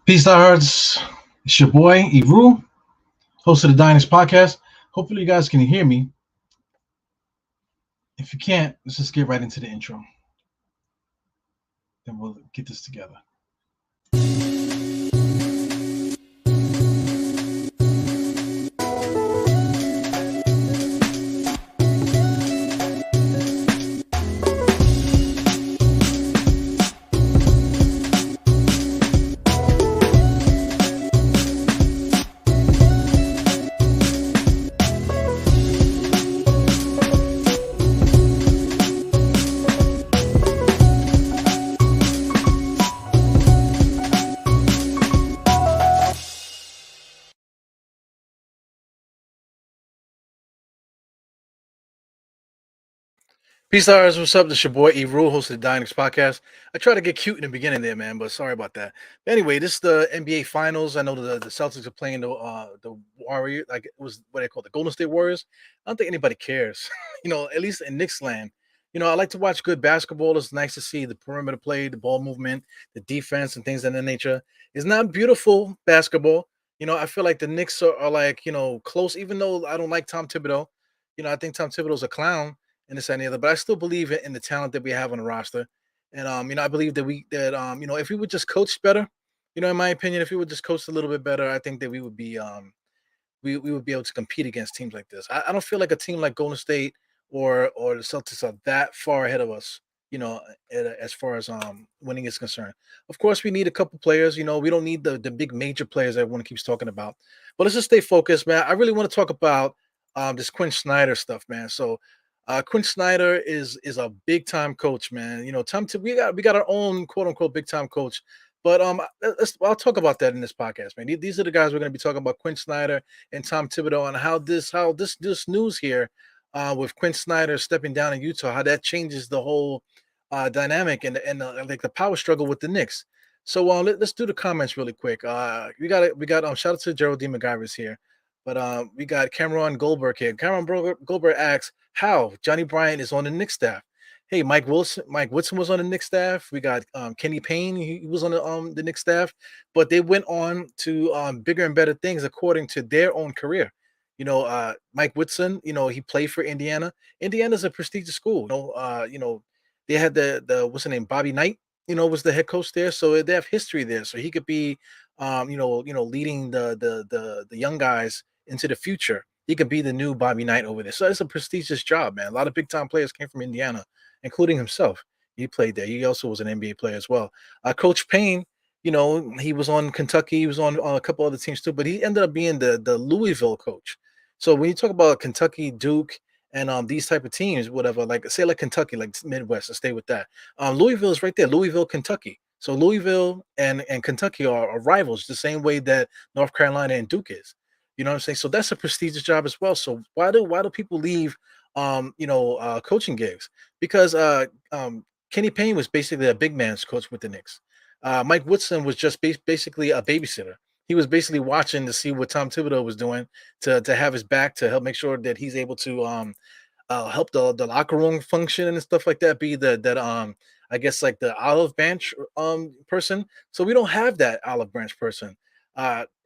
Peace, diehards. It's your boy, Iru, host of the Diners Podcast. Hopefully, you guys can hear me. If you can't, let's just get right into the intro. Then we'll get this together. Peace, stars. What's up? This is your boy E Rule, host of the Diners Podcast. I tried to get cute in the beginning there, man, but sorry about that. But anyway, this is the NBA Finals. I know the Celtics are playing the Warriors, like it was what they call the Golden State Warriors. I don't think anybody cares, at least in Knicks land. I like to watch good basketball. It's nice to see the perimeter play, the ball movement, the defense, and things of that nature. It's not beautiful basketball. I feel like the Knicks are like close, even though I don't like Tom Thibodeau. I think Tom Thibodeau's a clown and this and the other. But I still believe in the talent that we have on the roster. And I believe that if we would just coach better, in my opinion, if we would just coach a little bit better, I think that we would be we would be able to compete against teams like this. I don't feel like a team like Golden State or the Celtics are that far ahead of us, as far as winning is concerned. Of course, we need a couple players. We don't need the big major players that everyone keeps talking about. But let's just stay focused, man. I really want to talk about this Quinn Snyder stuff, man. So Quinn Snyder is a big time coach, man. We got our own quote unquote big time coach, but I'll talk about that in this podcast, man. These are the guys we're going to be talking about: Quinn Snyder and Tom Thibodeau, and how this news here with Quinn Snyder stepping down in Utah, how that changes the whole dynamic and like the power struggle with the Knicks. So let's do the comments really quick. We got shout out to Geraldine McGivers here. But we got Cameron Goldberg here. Goldberg asks how Johnny Bryant is on the Knicks staff. Hey, Mike Woodson was on the Knicks staff. We got Kenny Payne. He was on the Knicks staff, but they went on to bigger and better things according to their own career. Mike Woodson. He played for Indiana. Indiana's a prestigious school. They had the what's the name, Bobby Knight. Was the head coach there, so they have history there. So he could be, leading the young guys into the future. He could be the new Bobby Knight over there. So it's a prestigious job, man. A lot of big time players came from Indiana, including himself. He played there. He also was an NBA player as well. Coach Payne, he was on Kentucky. He was on a couple other teams too, but he ended up being the Louisville coach. So when you talk about Kentucky, Duke, and these type of teams, whatever, like say like Kentucky, like Midwest, to stay with that. Louisville is right there, Louisville, Kentucky. So Louisville and Kentucky are rivals, the same way that North Carolina and Duke is. You know what I'm saying? So that's a prestigious job as well. So why do people leave coaching gigs? Because Kenny Payne was basically a big man's coach with the Knicks. Mike Woodson was just basically a babysitter. He was basically watching to see what Tom Thibodeau was doing to have his back to help make sure that he's able to help the locker room function and stuff like that. Be that I guess like the olive branch person. So we don't have that olive branch person.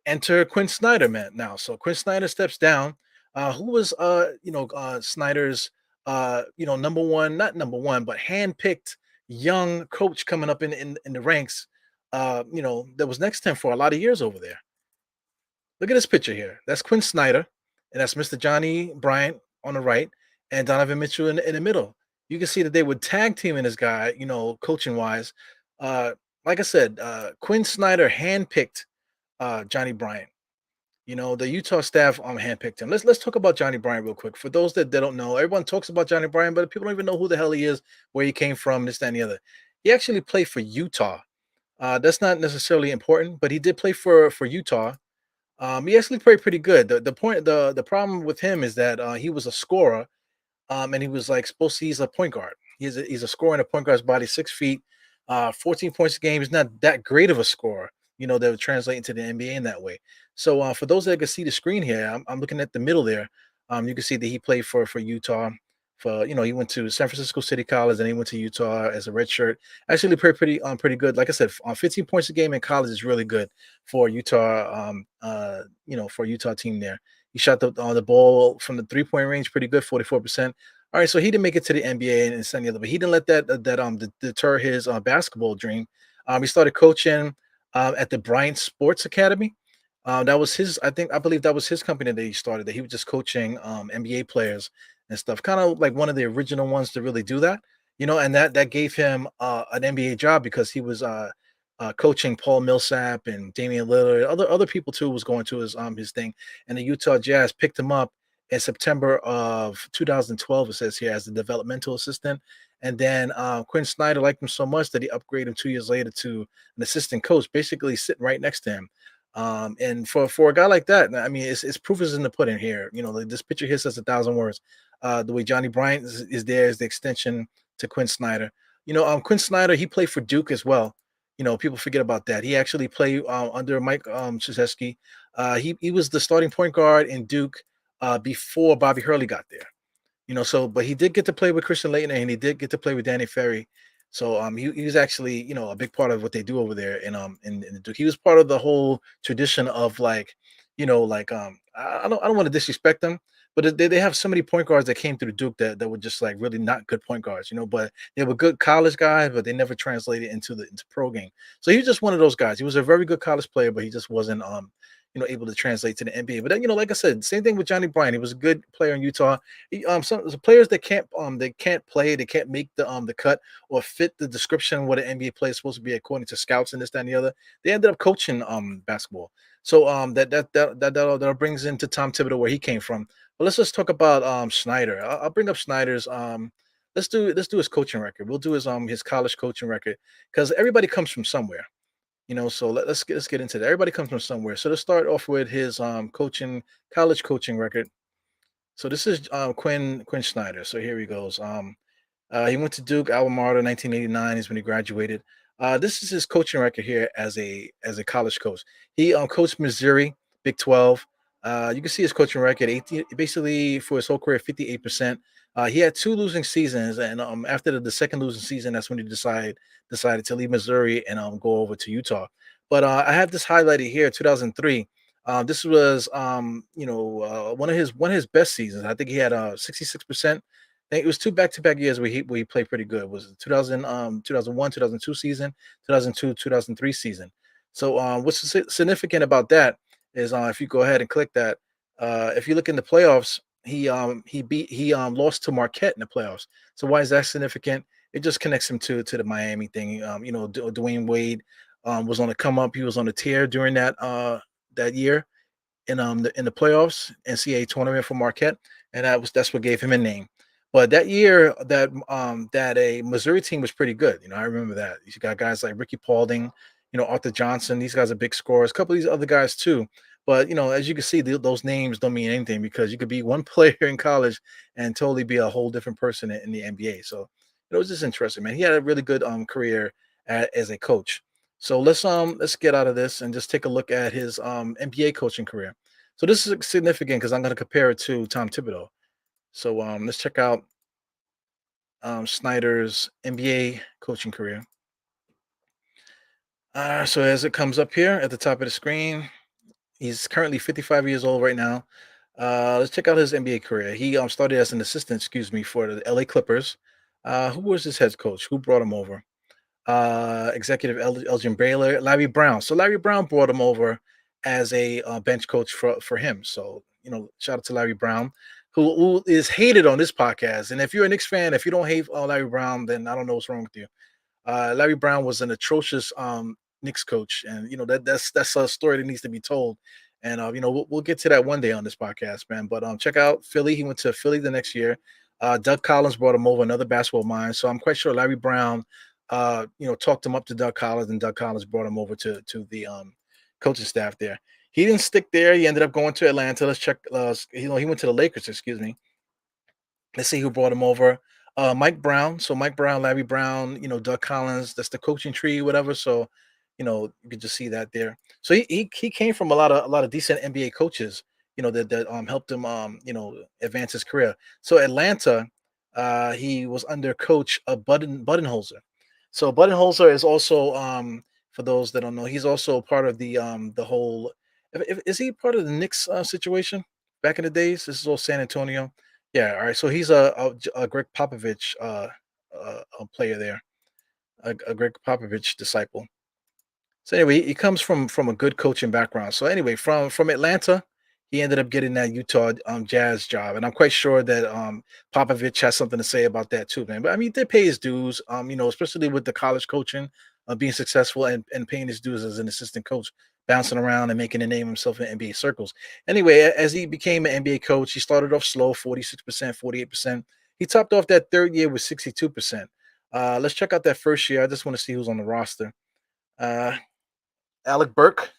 Enter Quinn Snyder, man. Now, so Quinn Snyder steps down. Who was Snyder's number one, not number one, but handpicked young coach coming up in the ranks. That was next to him for a lot of years over there. Look at this picture here. That's Quinn Snyder, and that's Mr. Johnny Bryant on the right, and Donovan Mitchell in the middle. You can see that they would tag teaming this guy, coaching wise. Like I said, Quinn Snyder handpicked Johnny Bryant. The Utah staff handpicked him. Let's talk about Johnny Bryant real quick. For those that don't know, everyone talks about Johnny Bryant, but people don't even know who the hell he is, where he came from, this, that, and the other. He actually played for Utah. That's not necessarily important, but he did play for Utah. He actually played pretty good. The problem with him is that he was a scorer, and he was like he's a point guard. He's a scorer in a point guard's body, 6 feet, 14 points a game. He's not that great of a scorer, that would translate into the NBA in that way. So for those that can see the screen here, I'm looking at the middle there. You can see that he played for Utah. For he went to San Francisco City College, and he went to Utah as a redshirt. Actually, pretty good. Like I said, on 15 points a game in college is really good for Utah. For a Utah team there. He shot the ball from the 3 point range pretty good, 44%. All right, so he didn't make it to the NBA and any other, but he didn't let that deter his basketball dream. He started coaching at the Bryant Sports Academy. That was his, I believe that was his company that he started. That he was just coaching NBA players and stuff. Kind of like one of the original ones to really do that, and that gave him an NBA job because he was coaching Paul Millsap and Damian Lillard. Other people too was going to his thing, and the Utah Jazz picked him up in September of 2012. It says here as a developmental assistant, and then Quinn Snyder liked him so much that he upgraded him 2 years later to an assistant coach, basically sitting right next to him. And for a guy like that, I mean, it's proof is in the pudding here. Like this picture here says 1,000 words. The way Johnny Bryant is there is the extension to Quinn Snyder. Quinn Snyder, he played for Duke as well. People forget about that. He actually played under Mike Krzyzewski. He was the starting point guard in Duke before Bobby Hurley got there. So but he did get to play with Christian Laettner, and he did get to play with Danny Ferry. So he was actually a big part of what they do over there in the Duke. He was part of the whole tradition of like I don't want to disrespect them, but they have so many point guards that came through the Duke that were just like really not good point guards, but they were good college guys, but they never translated into pro game. So he was just one of those guys. He was a very good college player, but he just wasn't able to translate to the NBA. But then, like I said, same thing with Johnny Bryant. He was a good player in Utah. Some players that can't play, they can't make the cut or fit the description what an NBA player is supposed to be according to scouts and this, that, and the other. They ended up coaching basketball. So that brings into Tom Thibodeau where he came from. But let's just talk about Snyder. I'll bring up Snyder's let's do his coaching record. We'll do his college coaching record because everybody comes from somewhere. So let's get into that. Everybody comes from somewhere. So let's start off with his college coaching record. So this is Quinn Snyder. So here he goes. He went to Duke, alma mater, 1989 is when he graduated. This is his coaching record here as a college coach. He coached Missouri, Big 12. You can see his coaching record, 18, basically for his whole career, 58%. He had two losing seasons, and after the second losing season, that's when he decided to leave Missouri and go over to Utah. But I have this highlighted here, 2003. This was one of his best seasons. I think he had 66%. I think it was two back-to-back years where he played pretty good. It was 2001, 2002 season, 2002, 2003 season. So what's significant about that is if you go ahead and click that, if you look in the playoffs, he lost to Marquette in the playoffs. So why is that significant? It just connects him to the Miami thing. Dwayne Wade was on the come up. He was on the tear during that year in the playoffs, NCAA tournament for Marquette, and that's what gave him a name. But that year, that a Missouri team was pretty good. I remember that. You got guys like Ricky Paulding, Arthur Johnson. These guys are big scorers. A couple of these other guys too. But as you can see, those names don't mean anything because you could be one player in college and totally be a whole different person in the NBA. So it was just interesting, man. He had a really good career as a coach. So let's get out of this and just take a look at his NBA coaching career. So this is significant because I'm going to compare it to Tom Thibodeau. So let's check out Snyder's NBA coaching career. So as it comes up here at the top of the screen, he's currently 55 years old right now. Let's check out his NBA career. He started as an assistant, excuse me, for the LA Clippers. Who was his head coach? Who brought him over? Executive Elgin Baylor, Larry Brown. So Larry Brown brought him over as a bench coach for him. So shout out to Larry Brown, who is hated on this podcast. And if you're a Knicks fan, if you don't hate Larry Brown, then I don't know what's wrong with you. Larry Brown was an atrocious Knicks coach, and that's a story that needs to be told. And we'll get to that one day on this podcast, man. But check out Philly. He went to Philly the next year. Doug Collins brought him over, another basketball mind. So I'm quite sure Larry Brown, talked him up to Doug Collins, and Doug Collins brought him over to the coaching staff there. He didn't stick there. He ended up going to Atlanta. Let's check. He went to the Lakers. Excuse me. Let's see who brought him over. Mike Brown. So Mike Brown, Larry Brown, Doug Collins. That's the coaching tree, whatever. So, you could just see that there. So he came from a lot of decent NBA coaches, that helped him advance his career. So Atlanta, He was under coach Budenholzer. So Budenholzer is also, for those that don't know, he's also part of the whole. Is he part of the Knicks situation back in the days? This is all San Antonio. Yeah, all right. So he's a Greg Popovich a player there, a Greg Popovich disciple. So anyway, he comes from a good coaching background. So anyway, from Atlanta, he ended up getting that Utah Jazz job, and I'm quite sure that Popovich has something to say about that too, man. But I mean, they pay his dues, especially with the college coaching, being successful and paying his dues as an assistant coach, bouncing around and making a name himself in NBA circles. Anyway, as he became an NBA coach, he started off slow, 46%, 48%. He topped off that third year with 62%. Let's check out that first year. I just want to see who's on the roster. Uh, Alec Burke.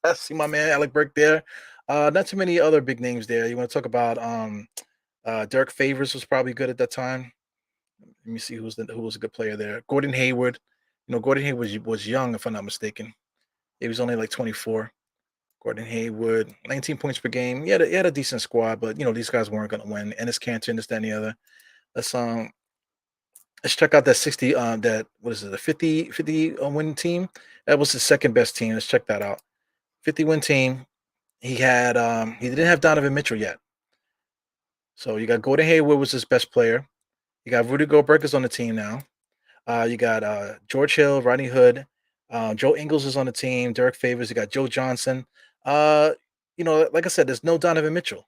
I see my man Alec Burke there. Not too many other big names there. You want to talk about Derek Favors was probably good at that time. Let me see who was a good player there. Gordon Hayward. Gordon Hayward was young, if I'm not mistaken. He was only like 24. Gordon Hayward, 19 points per game. He had a decent squad, but these guys weren't going to win. Ennis Cantor, this, that, and the other. Let's um let's check out that 60 that what is it, the 50 win team. That was the second best team. Let's check that out. 50 win team. He didn't have Donovan Mitchell yet. So you got Gordon Hayward was his best player. You got Rudy Gobert is on the team now. You got George Hill, Rodney Hood, Joe Ingles is on the team. Derek Favors. You got Joe Johnson. Uh, like I said, there's no Donovan Mitchell.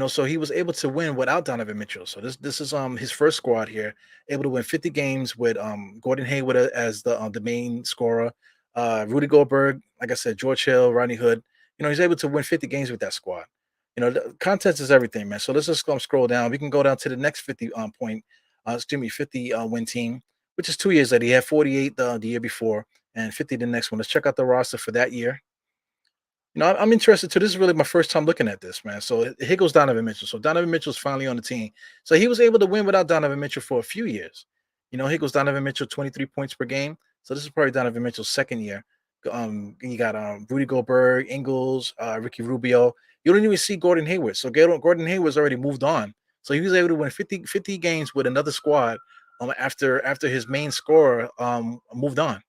So he was able to win without Donovan Mitchell. So this is his first squad here, able to win 50 games with Gordon Hayward as the main scorer, Rudy Goldberg, like I said, George Hill, Rodney Hood. He's able to win 50 games with that squad. The context is everything, man. So let's just scroll down. We can go down to the next 50 excuse me, 50 win team, which is 2 years later. He had 48 the year before and 50 the next one. Let's check out the roster for that year. I'm interested too. This is really my first time looking at this, man. So here goes Donovan Mitchell. So Donovan Mitchell's finally on the team. So he was able to win without Donovan Mitchell for a few years. Here goes Donovan Mitchell, 23 points per game. So this is probably Donovan Mitchell's second year. You got Rudy Gobert, Ingles, Ricky Rubio. You don't even see Gordon Hayward. So Gordon Hayward's already moved on. So he was able to win 50 games with another squad after his main scorer moved on.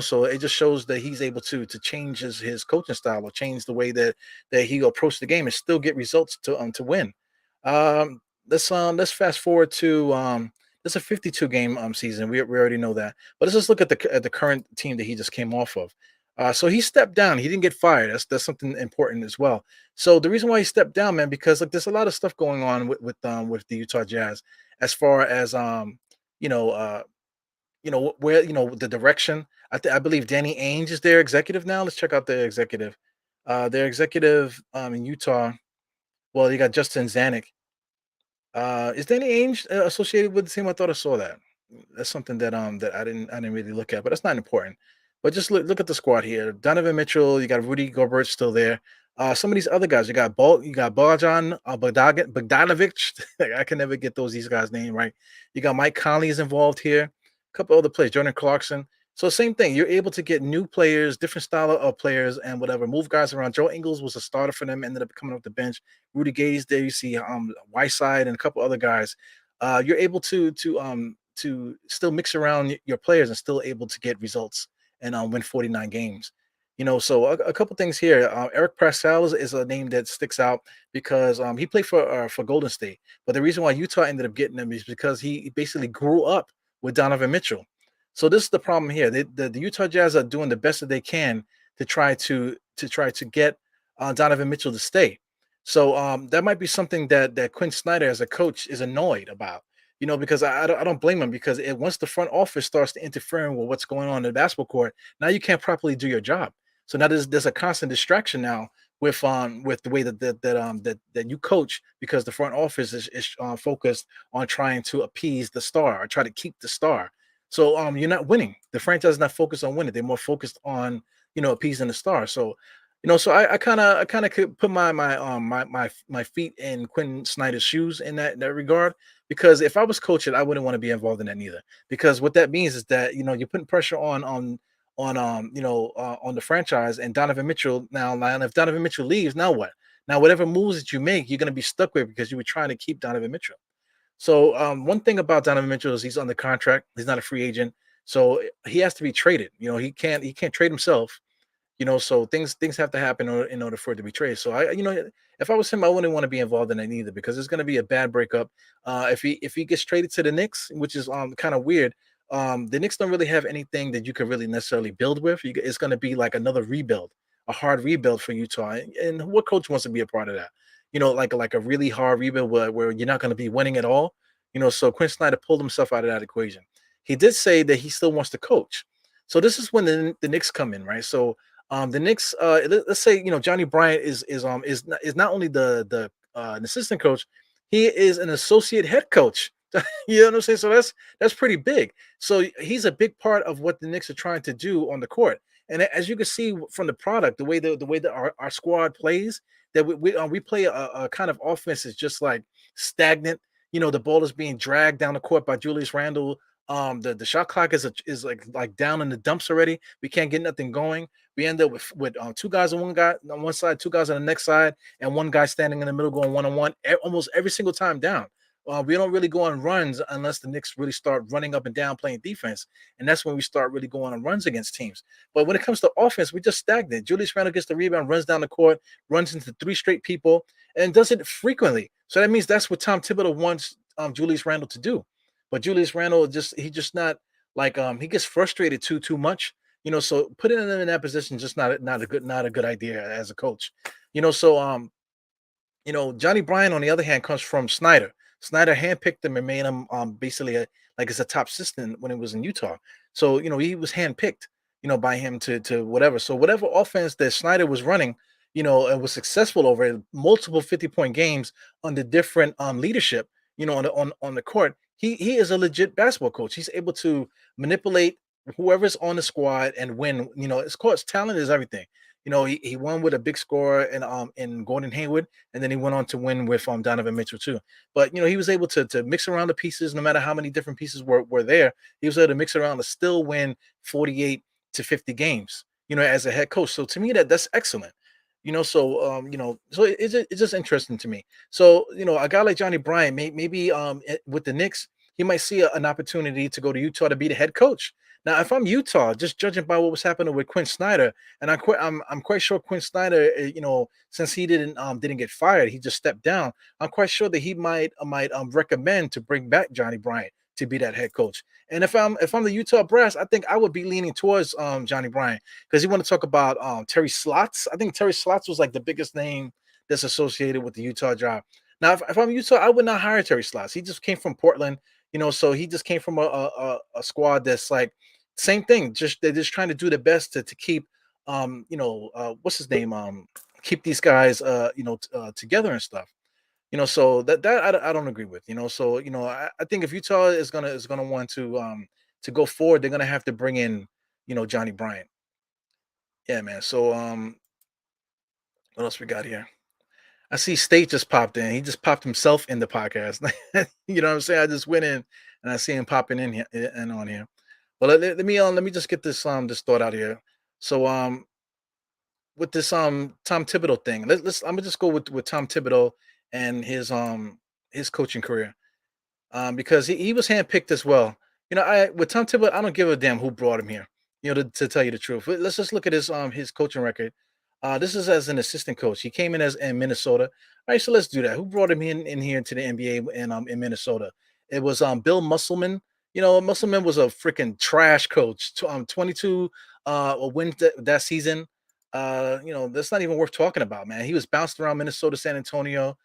So it just shows that he's able to change his coaching style or change the way that he approach the game and still get results to win. Let's fast forward to it's a 52 game season. We already know that, but let's just look at the current team that he just came off of. So he stepped down. He didn't get fired. That's something important as well. So the reason why he stepped down, man, because like there's a lot of stuff going on with the Utah Jazz as far as you know uh where the direction. I believe Danny Ainge is their executive now. Let's check out their executive. Their executive in Utah. Well, you got Justin Zanuck. Is Danny Ainge associated with the team? I thought I saw that. That's something that I didn't really look at, but that's not important. But just look at the squad here. Donovan Mitchell, you got Rudy Gobert still there. Some of these other guys, you got Bojan Bogdanovic. I can never get these guys' name right. You got Mike Conley is involved here. A couple other players, Jordan Clarkson. So same thing. You're able to get new players, different style of players, and whatever. Move guys around. Joe Ingles was a starter for them. Ended up coming off the bench. Rudy Gay's there. You see Whiteside and a couple other guys. You're able to still mix around your players and still able to get results and win 49 games. So a couple things here. Eric Pascal is a name that sticks out because he played for Golden State. But the reason why Utah ended up getting him is because he basically grew up with Donovan Mitchell. So this is the problem here. The Utah Jazz are doing the best that they can to try to get Donovan Mitchell to stay. So that might be something that Quinn Snyder as a coach is annoyed about. Because I don't blame him because once the front office starts to interfere with what's going on in the basketball court, now you can't properly do your job. So now there's a constant distraction now with the way that you coach because the front office is focused on trying to appease the star or try to keep the star. So you're not winning. The franchise is not focused on winning. They're more focused on appeasing the star. So so I kind of could put my feet in Quinn Snyder's shoes in that regard because if I was coaching, I wouldn't want to be involved in that neither. Because what that means is that you're putting pressure on the franchise and Donovan Mitchell now. If Donovan Mitchell leaves, now what? Now whatever moves that you make, you're going to be stuck with because you were trying to keep Donovan Mitchell. So one thing about Donovan Mitchell is he's under contract. He's not a free agent, so he has to be traded. He can't trade himself. So things have to happen in order for it to be traded. So if I was him, I wouldn't want to be involved in it either because it's going to be a bad breakup. If he gets traded to the Knicks, which is kind of weird. The Knicks don't really have anything that you could really necessarily build with. It's going to be like another rebuild, a hard rebuild for Utah. And what coach wants to be a part of that? Like a really hard rebuild where you're not going to be winning at all. So Quinn Snyder pulled himself out of that equation. He did say that he still wants to coach. So this is when the Knicks come in, right? So the Knicks, let's say Johnny Bryant is not only an assistant coach, he is an associate head coach. You know what I'm saying? So that's pretty big. So he's a big part of what the Knicks are trying to do on the court. And as you can see from the product, the way that our squad plays, that we play a kind of offense is just like stagnant. The ball is being dragged down the court by Julius Randle. The shot clock is like down in the dumps already. We can't get nothing going. We end up with two guys on one guy on one side, two guys on the next side, and one guy standing in the middle going one on one almost every single time down. We don't really go on runs unless the Knicks really start running up and down playing defense, and that's when we start really going on runs against teams. But when it comes to offense, we just stagnant. Julius Randle gets the rebound, runs down the court, runs into three straight people, and does it frequently. So that means that's what Tom Thibodeau wants Julius Randle to do. But Julius Randle just not like he gets frustrated too much. So putting him in that position just not a good idea as a coach. Johnny Bryan, on the other hand, comes from Snyder. Snyder handpicked him and made him basically like as a top assistant when he was in Utah. So he was handpicked, by him to whatever. So whatever offense that Snyder was running, and was successful over multiple 50-point games under different leadership, on the court. He is a legit basketball coach. He's able to manipulate whoever's on the squad and win. Of course, talent is everything. He won with a big score in Gordon Hayward, and then he went on to win with Donovan Mitchell too. But he was able to mix around the pieces, no matter how many different pieces were there. He was able to mix around to still win 48 to 50 games. As a head coach. So to me, that's excellent. So it's just interesting to me. So a guy like Johnny Bryant, maybe with the Knicks, he might see an opportunity to go to Utah to be the head coach. Now, if I'm Utah, just judging by what was happening with Quinn Snyder, and I'm quite sure Quinn Snyder, since he didn't get fired, he just stepped down. I'm quite sure that he might recommend to bring back Johnny Bryant to be that head coach. And if I'm the Utah Brass, I think I would be leaning towards Johnny Bryant because you want to talk about Terry Slots. I think Terry Slots was like the biggest name that's associated with the Utah job. Now, if I'm Utah, I would not hire Terry Slots. He just came from Portland, so he just came from a squad that's like same thing. They're just trying to do the best to keep what's his name keep these guys together and stuff. So that I don't agree with. So I think if Utah is gonna want to go forward, they're gonna have to bring in Johnny Bryant. Yeah, man. So what else we got here? I see State just popped in. He just popped himself in the podcast. You know what I'm saying? I just went in and I see him popping in here and on here. Well, let me just get this thought out here. So with this Tom Thibodeau thing, let's I'm gonna just go with Tom Thibodeau and his coaching career. Because he was handpicked as well. I with Tom Thibodeau, I don't give a damn who brought him here. To tell you the truth, let's just look at his coaching record. This is as an assistant coach. He came in as in Minnesota. All right, so let's do that. Who brought him in here to the NBA in Minnesota? It was Bill Musselman. Musselman was a freaking trash coach. 22 wins that season. That's not even worth talking about, man. He was bounced around Minnesota, San Antonio.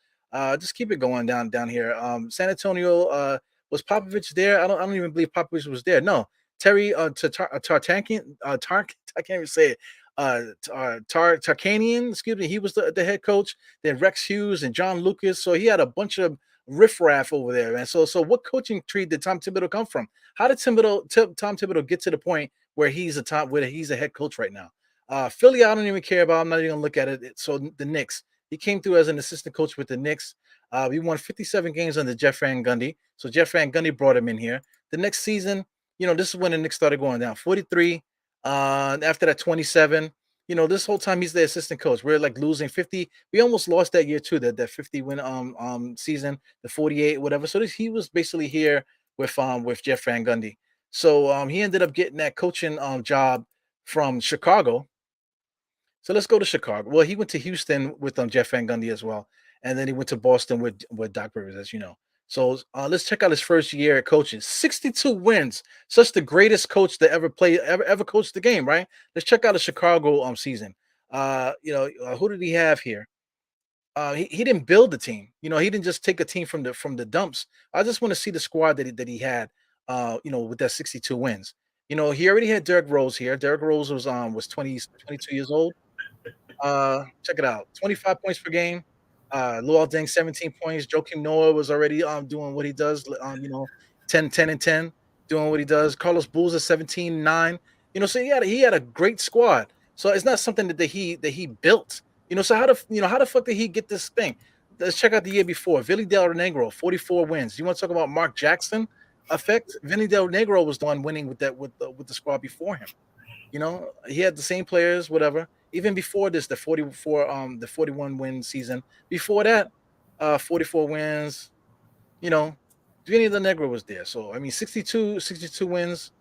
Just keep it going down here. San Antonio, was Popovich there? I don't even believe Popovich was there. No, Terry Tartankian, I can't even say it. Tarkanian, excuse me. He was the head coach. Then Rex Hughes and John Lucas. So he had a bunch of riffraff over there, man. So what coaching tree did Tom Thibodeau come from? How did Tom Thibodeau get to the point where he's a head coach right now? Philly, I don't even care about. I'm not even gonna look at it. So the Knicks. He came through as an assistant coach with the Knicks. We won 57 games under Jeff Van Gundy. So Jeff Van Gundy brought him in here. The next season, this is when the Knicks started going down. 43. After that, 27. This whole time he's the assistant coach. We're like losing 50. We almost lost that year too, that 50 win season, the 48, whatever. So he was basically here with Jeff Van Gundy. So he ended up getting that coaching job from Chicago. So let's go to Chicago. Well, he went to Houston with Jeff Van Gundy as well, and then he went to Boston with Doc Rivers, as you know. So let's check out his first year at coaching. 62 wins, such the greatest coach that ever played, ever coached the game. Right? Let's check out the Chicago season. Who did he have here? He didn't build the team. He didn't just take a team from the dumps. I just want to see the squad that he had. With that 62 wins. He already had Derrick Rose here. Derrick Rose was 22 years old. Check it out. 25 points per game. Luol Deng, 17 points. Joakim Noah was already doing what he does, 10 and 10, doing what he does. Carlos Boozer, 17-9. So he had a great squad. So it's not something that he built. So how the fuck did he get this thing? Let's check out the year before. Villy Del Negro, 44 wins. You want to talk about Mark Jackson effect? Vinny Del Negro was the one winning with the squad before him. He had the same players, whatever. Even before this, the 41 win season. Before that, 44 wins. Vinny the Negro was there. So I mean, 62 wins.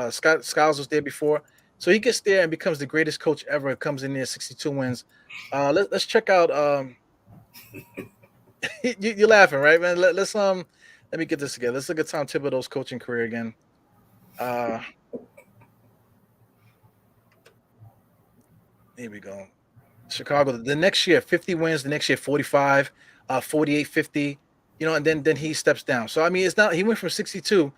Scott Skiles was there before. So he gets there and becomes the greatest coach ever. Comes in there, 62 wins. Let's check out. You're laughing, right, man? Let me get this together. Let's look at Tom Thibodeau's coaching career again. Here we go. Chicago. The next year, 50 wins. The next year, 45, 48, 50. And then he steps down. So I mean, it's not. He went from 62.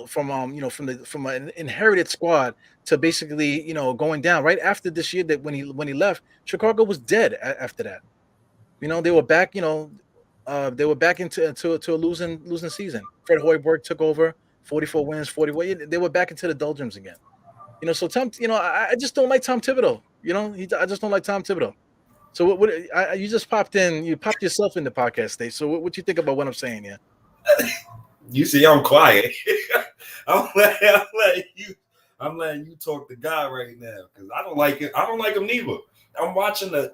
From an inherited squad to basically going down right after this year. That when he left, Chicago was dead after that. They were back. They were back into a losing season. Fred Hoiberg took over. 44 wins, 41. They were back into the doldrums again. So Tom, I just don't like Tom Thibodeau. I just don't like Tom Thibodeau. So you just popped in, you popped yourself in the podcast stage. So what you think about what I'm saying here? You see, I'm quiet. I'm letting you talk to God right now because I don't like it. I don't like him neither. I'm watching the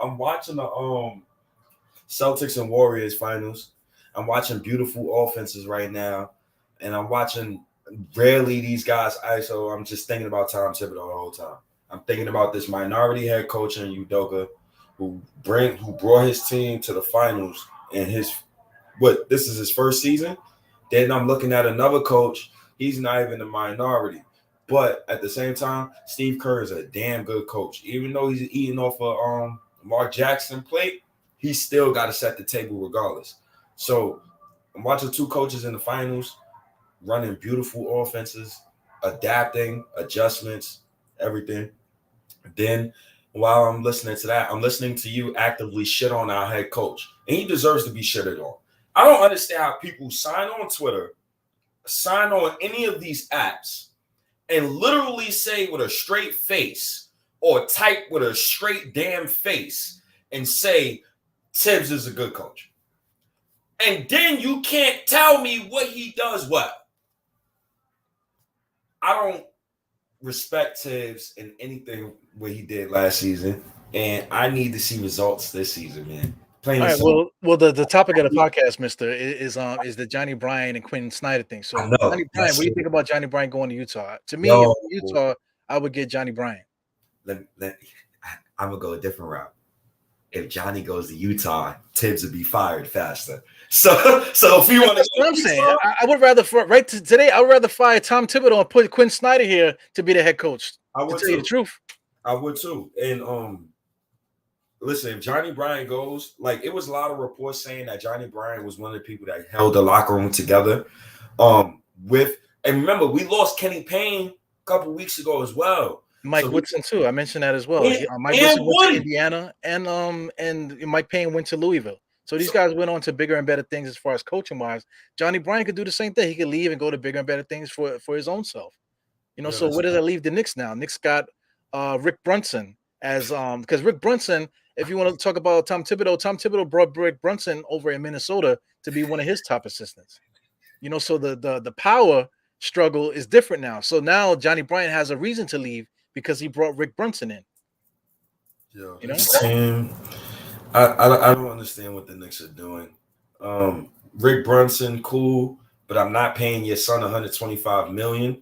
Celtics and Warriors finals. I'm watching beautiful offenses right now, and I'm watching rarely these guys ISO. I'm just thinking about Tom Thibodeau the whole time. I'm thinking about this minority head coach in Udoka who brought his team to the finals in this is his first season. Then I'm looking at another coach. He's not even a minority. But at the same time, Steve Kerr is a damn good coach. Even though he's eating off of Mark Jackson plate, he's still got to set the table regardless. So I'm watching two coaches in the finals running beautiful offenses, adapting, adjustments, everything. Then while I'm listening to that, I'm listening to you actively shit on our head coach. And he deserves to be shitted on. I don't understand how people sign on Twitter, sign on any of these apps, and literally say with a straight face or type with a straight damn face and say Tibbs is a good coach. And then you can't tell me what he does well. I don't respect Tibbs in anything what he did last season, and I need to see results this season, man. All right. Well, the topic of the podcast, Mister, is the Johnny Bryant and Quinn Snyder thing. So, Johnny Bryant, what do you think about Johnny Bryant going to Utah? To me, if Utah, I would get Johnny Bryant. I'm gonna go a different route. If Johnny goes to Utah, Tibbs would be fired faster. So if you want to, that's what I'm saying. I would rather today. I would rather fire Tom Thibodeau and put Quinn Snyder here to be the head coach. I would tell you the truth. I would too. And listen, if Johnny Bryant goes, like it was a lot of reports saying that Johnny Bryant was one of the people that held the locker room together. And remember, we lost Kenny Payne a couple weeks ago as well. Mike Woodson too. I mentioned that as well. Mike Woodson went to Indiana, and Mike Payne went to Louisville. So these guys went on to bigger and better things as far as coaching wise. Johnny Bryant could do the same thing. He could leave and go to bigger and better things for his own self. So where does that leave the Knicks now? Knicks got Rick Brunson as because Rick Brunson, if you want to talk about Tom Thibodeau brought Rick Brunson over in Minnesota to be one of his top assistants. So the power struggle is different now. So now Johnny Bryant has a reason to leave because he brought Rick Brunson in. Yo, You know? this team, I don't understand what the Knicks are doing. Rick Brunson, cool, but I'm not paying your son 125 million.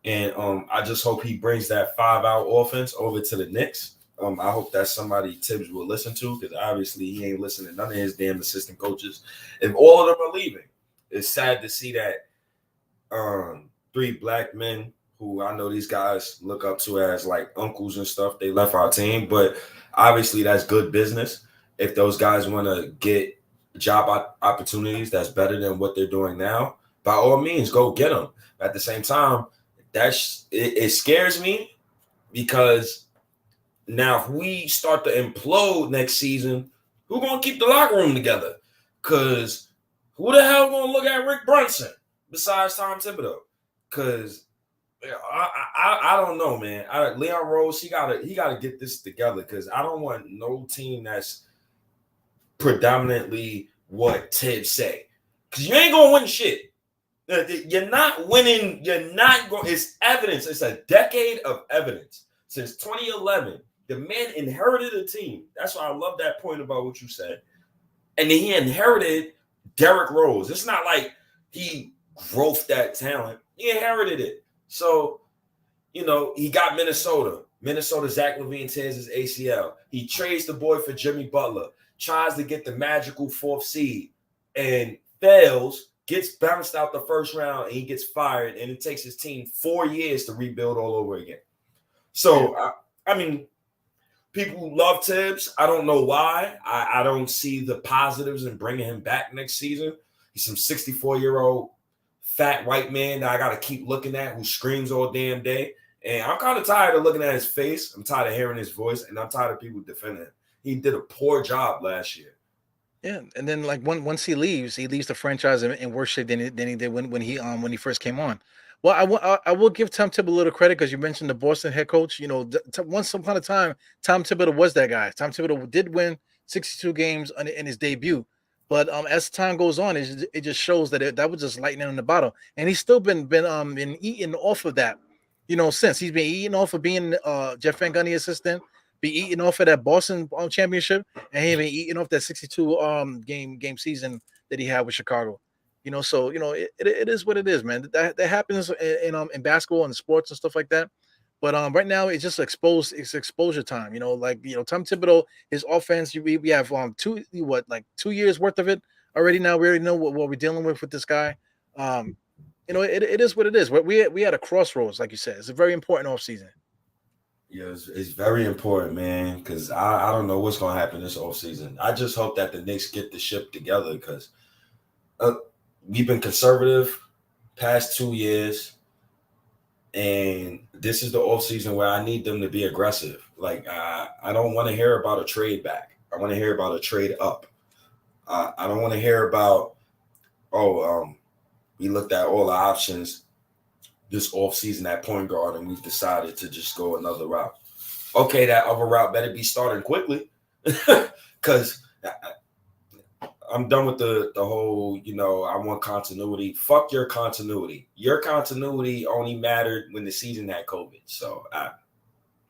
And I just hope he brings that 5-out offense over to the Knicks. I hope that's somebody Tibbs will listen to, because obviously he ain't listening to none of his damn assistant coaches. If all of them are leaving, it's sad to see that three black men who I know these guys look up to as like uncles and stuff, they left our team. But obviously that's good business. If those guys want to get job opportunities that's better than what they're doing now, by all means, go get them. At the same time, it scares me, because now if we start to implode next season, who gonna keep the locker room together? Because who the hell gonna look at Rick Brunson besides Tom Thibodeau? Because I don't know, man. Leon Rose, he gotta get this together, because I don't want no team that's predominantly what Tibbs say. Because you ain't gonna win shit. You're not winning. You're not going. It's evidence. It's a decade of evidence. Since 2011, the man inherited a team. That's why I love that point about what you said. And then he inherited Derrick Rose. It's not like he growthed that talent. He inherited it. So, he got Minnesota. Zach LaVine tears his ACL. He trades the boy for Jimmy Butler. Tries to get the magical 4th seed and fails. Gets bounced out the first round, and he gets fired, and it takes his team 4 years to rebuild all over again. So, I mean, people love Tibbs. I don't know why. I don't see the positives in bringing him back next season. He's some 64-year-old fat white man that I got to keep looking at, who screams all damn day. And I'm kind of tired of looking at his face. I'm tired of hearing his voice, and I'm tired of people defending him. He did a poor job last year. Yeah, and then like once he leaves the franchise in worse shape than he did when he first came on. Well, I will give Tom Thibodeau a little credit, because you mentioned the Boston head coach. Once upon a time, Tom Thibodeau was that guy. Tom Thibodeau did win 62 games in his debut, but as time goes on, it just shows that that was just lightning in the bottle, and he's still been eating off of that. Since he's been eating off of being Jeff Van Gundy assistant, be eating off of that Boston championship, and he been eating off that 62 game season that he had with Chicago. So it is what it is, man. That happens in basketball and sports and stuff like that. But right now it's just it's exposure time. Tom Thibodeau, his offense, we have 2 years worth of it already. Now we already know what we're dealing with this guy. It is what it is. We had a crossroads, like you said. It's a very important offseason. Yeah, it's very important, man, because I don't know what's going to happen this offseason. I just hope that the Knicks get the ship together, because we've been conservative past 2 years, and this is the offseason where I need them to be aggressive. Like, I don't want to hear about a trade back. I want to hear about a trade up. I don't want to hear about, we looked at all the options this offseason at point guard, and we've decided to just go another route. Okay, that other route better be starting quickly, because I'm done with the whole, I want continuity. Fuck your continuity. Your continuity only mattered when the season had COVID. So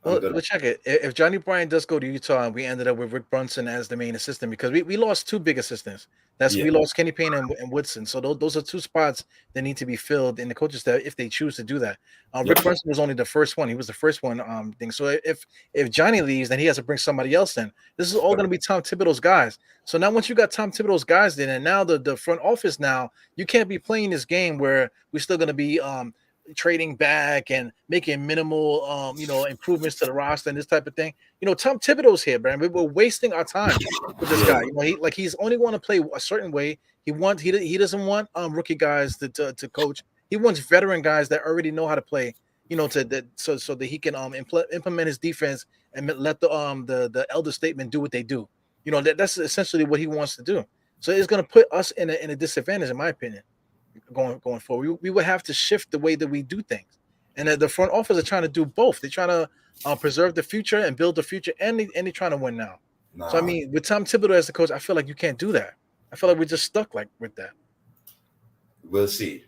Well, check it. If Johnny Bryant does go to Utah, and we ended up with Rick Brunson as the main assistant, because we lost two big assistants. We lost Kenny Payne and Woodson. So those are two spots that need to be filled in the coaching staff if they choose to do that. Rick Brunson was only the first one. He was the first one thing. So if Johnny leaves, then he has to bring somebody else in. This is all going to be Tom Thibodeau's guys. So now once you got Tom Thibodeau's guys in, and now the front office, now you can't be playing this game where we're still going to be trading back and making minimal improvements to the roster and this type of thing. Tom Thibodeau's here, man. We're wasting our time with this guy. He's only want to play a certain way. He doesn't want rookie guys to coach. He wants veteran guys that already know how to play, so that he can implement his defense and let the elder statement do what they do. That's essentially what he wants to do. So it's going to put us in a disadvantage, in my opinion. Going forward, we would have to shift the way that we do things, and the front office are trying to do both. They're trying to preserve the future and build the future, and they're trying to win now. So I mean, with Tom Thibodeau as the coach, I feel like you can't do that. I feel like we're just stuck with that. We'll see,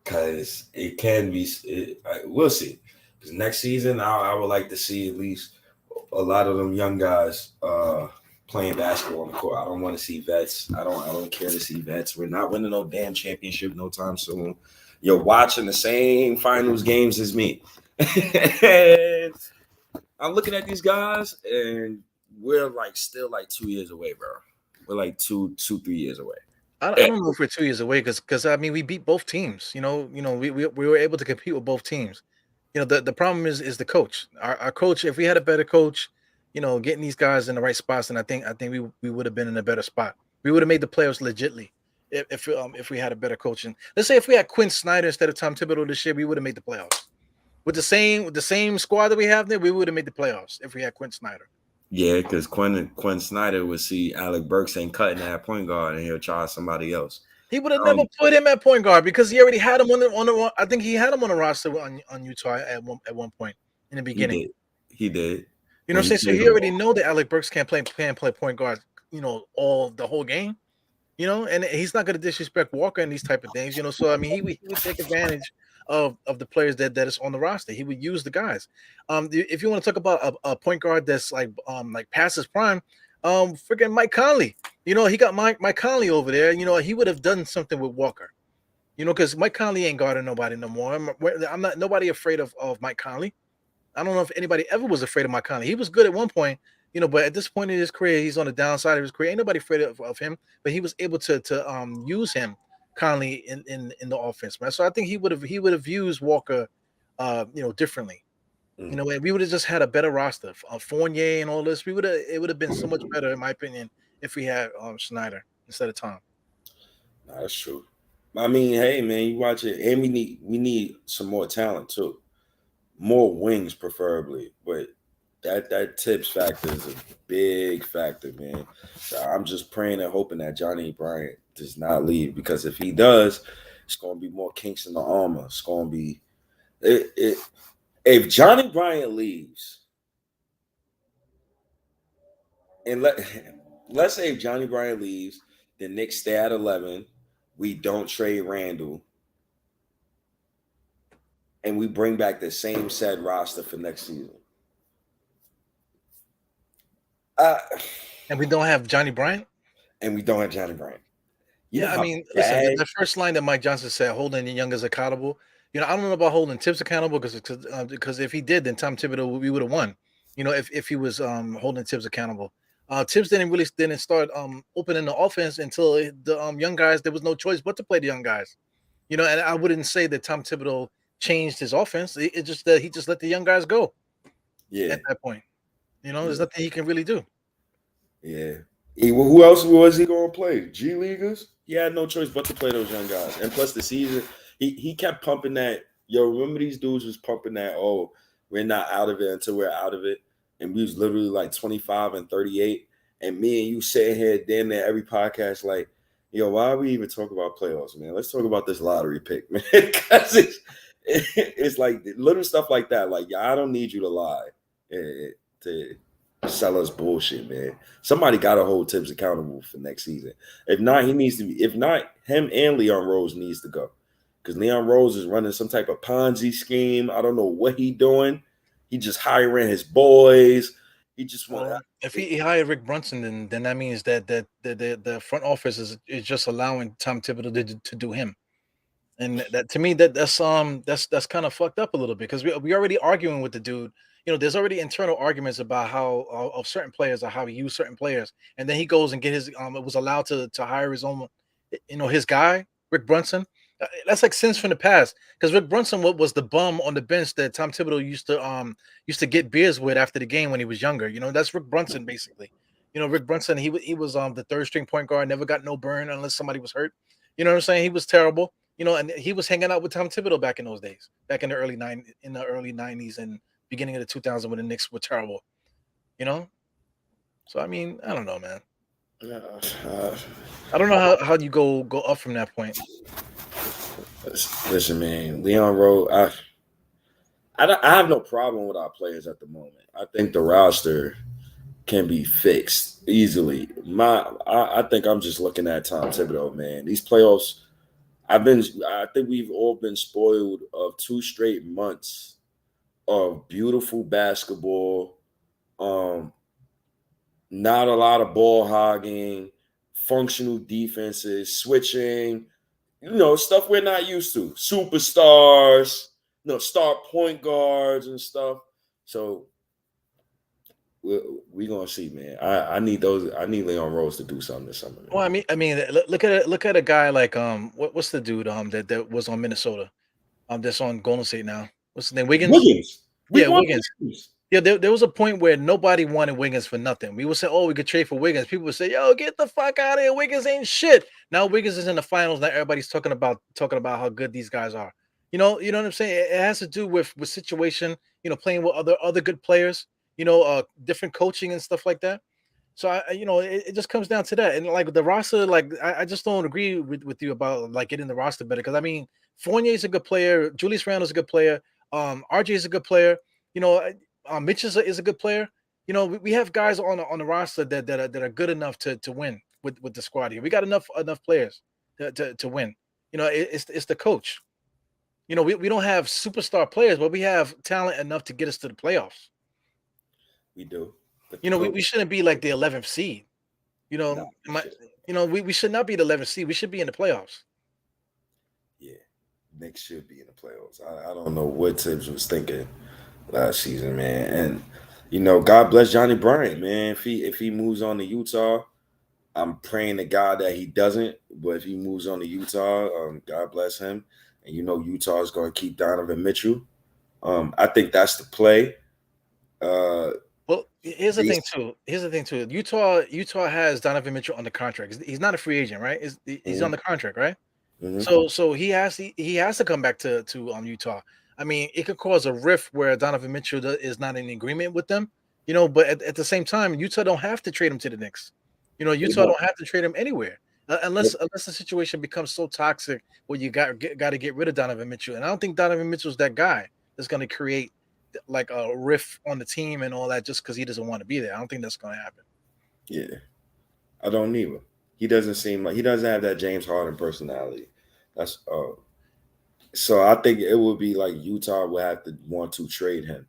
because it can be. We'll see. Because next season, I would like to see at least a lot of them young guys playing basketball on the court. I don't want to see vets. I don't care to see vets. We're not winning no damn championship no time soon. You're watching the same finals games as me. And I'm looking at these guys, and we're like still like 2 years away, bro. We're like 3 years away. I don't know if we're 2 years away because I mean we beat both teams. We were able to compete with both teams. The problem is the coach. Our coach. If we had a better coach, getting these guys in the right spots, and I think we would have been in a better spot. We would have made the playoffs legitly if we had a better coach. And let's say if we had Quinn Snyder instead of Tom Thibodeau this year, we would have made the playoffs. With the same squad that we have there, we would have made the playoffs if we had Quinn Snyder. Yeah, because Quinn Snyder would see Alec Burks ain't cutting that point guard, and he'll try somebody else. He would have never put him at point guard because he already had him on the. I think he had him on the roster on Utah at one point in the beginning. He did. You know what I'm saying? So he already know that Alec Burks can't play point guard. All the whole game. And he's not going to disrespect Walker and these type of things. So I mean, he would take advantage of the players that is on the roster. He would use the guys. If you want to talk about a point guard that's like past his prime, freaking Mike Conley. He got Mike Conley over there. He would have done something with Walker. Because Mike Conley ain't guarding nobody no more. I'm not nobody afraid of Mike Conley. I don't know if anybody ever was afraid of Mike Conley. He was good at one point, but at this point in his career, he's on the downside of his career. Ain't nobody afraid of him, but he was able to use him Conley in the offense, man. So I think he would have used Walker, differently. And we would have just had a better roster, Fournier and all this. It would have been so much better, in my opinion, if we had Snyder instead of Tom. That's true. I mean, hey man, you watch it, and we need some more talent too, more wings preferably. But that tips factor is a big factor, man. So I'm just praying and hoping that Johnny Bryant does not leave, because if he does, it's going to be more kinks in the armor. It's going to be if Johnny Bryant leaves, and let's say if Johnny Bryant leaves, the Knicks stay at 11. We don't trade Randall, and we bring back the same set roster for next season. And we don't have Johnny Bryant. I mean, listen, the first line that Mike Johnson said, holding the youngers accountable. I don't know about holding Tibbs accountable because if he did, then Tom Thibodeau, we would have won. If he was holding Tibbs accountable. Tibbs didn't start opening the offense until the young guys. There was no choice but to play the young guys. And I wouldn't say that Tom Thibodeau changed his offense. It's just that he just let the young guys go. Yeah. At that point, there's nothing he can really do. Yeah. Who else was he going to play? G Leaguers? He had no choice but to play those young guys. And plus the season, he kept pumping that. Yo, remember these dudes was pumping that, oh, we're not out of it until we're out of it. And we was literally like 25 and 38. And me and you sitting here damn near every podcast like, yo, why are we even talking about playoffs, man? Let's talk about this lottery pick, man. Because it's like little stuff like that. Like, I don't need you to lie to sell us bullshit, man. Somebody got to hold Tibbs accountable for next season. If not, he needs to be. If not, him and Leon Rose needs to go, because Leon Rose is running some type of Ponzi scheme. I don't know what he doing. He just hiring his boys. He just want. If he hired Rick Brunson, then that means that the front office is just allowing Tom Thibodeau to do him. And that to me that's kind of fucked up a little bit, because we already arguing with the dude. There's already internal arguments about how of certain players or how he used certain players, and then he goes and get his was allowed to hire his own, his guy Rick Brunson. That's like sins from the past, because Rick Brunson was the bum on the bench that Tom Thibodeau used to get beers with after the game when he was younger. That's Rick Brunson basically. Rick Brunson, he was the third string point guard, never got no burn unless somebody was hurt. You know what I'm saying? He was terrible. And he was hanging out with Tom Thibodeau back in those days, back in the early 90s and beginning of the 2000s when the Knicks were terrible. So I mean, I don't know, man. I don't know how you go up from that point. Listen, man, Leon Rose, I have no problem with our players at the moment. I think the roster can be fixed easily. I think I'm just looking at Tom Thibodeau, man. These playoffs, I think we've all been spoiled of 2 straight months of beautiful basketball, Not a lot of ball hogging, functional defenses, switching, stuff we're not used to. Superstars, star point guards and stuff. So we're gonna see, man. I need those. I need Leon Rose to do something this summer, man. Well, look at a guy like what's the dude that was on Minnesota that's on Golden State now. What's his name? Wiggins. Wiggins. We Yeah, want Wiggins. Wiggins. Yeah, there was a point where nobody wanted Wiggins for nothing. We would say, "Oh, we could trade for Wiggins." People would say, "Yo, get the fuck out of here! Wiggins ain't shit." Now Wiggins is in the finals. Now everybody's talking about how good these guys are. You know what I'm saying? It has to do with situation. Playing with other good players. Different coaching and stuff like that. So it just comes down to that. And like the roster, like I just don't agree with you about like getting the roster better. Because I mean, Fournier is a good player. Julius Randle's a good player. RJ is a good player. You know, Mitch is a good player. We have guys on the roster that are good enough to win with the squad here. We got enough players to win. It's the coach. We don't have superstar players, but we have talent enough to get us to the playoffs. We do. But We shouldn't be like the 11th seed. nah, We should not be the 11th seed. We should be in the playoffs. yeah, Knicks should be in the playoffs. I don't know what Tibbs was thinking last season, man. And God bless Johnny Bryant, man. If he moves on to Utah, I'm praying to God that he doesn't. But if he moves on to Utah, God bless him. And Utah is going to keep Donovan Mitchell. I think that's the play. Well, here's the thing too. Utah has Donovan Mitchell on the contract. He's not a free agent, right? He's on the contract, right? Mm-hmm. So he has to come back to Utah. I mean, it could cause a rift where Donovan Mitchell is not in agreement with them. But at the same time, Utah don't have to trade him to the Knicks. Utah don't have to trade him anywhere unless the situation becomes so toxic where you got to get rid of Donovan Mitchell. And I don't think Donovan Mitchell's that guy that's going to create like a rift on the team and all that just because he doesn't want to be there. I don't think that's going to happen. Yeah, I don't either. He doesn't seem like he doesn't have that James Harden personality. That's so I think it would be like Utah would have to want to trade him.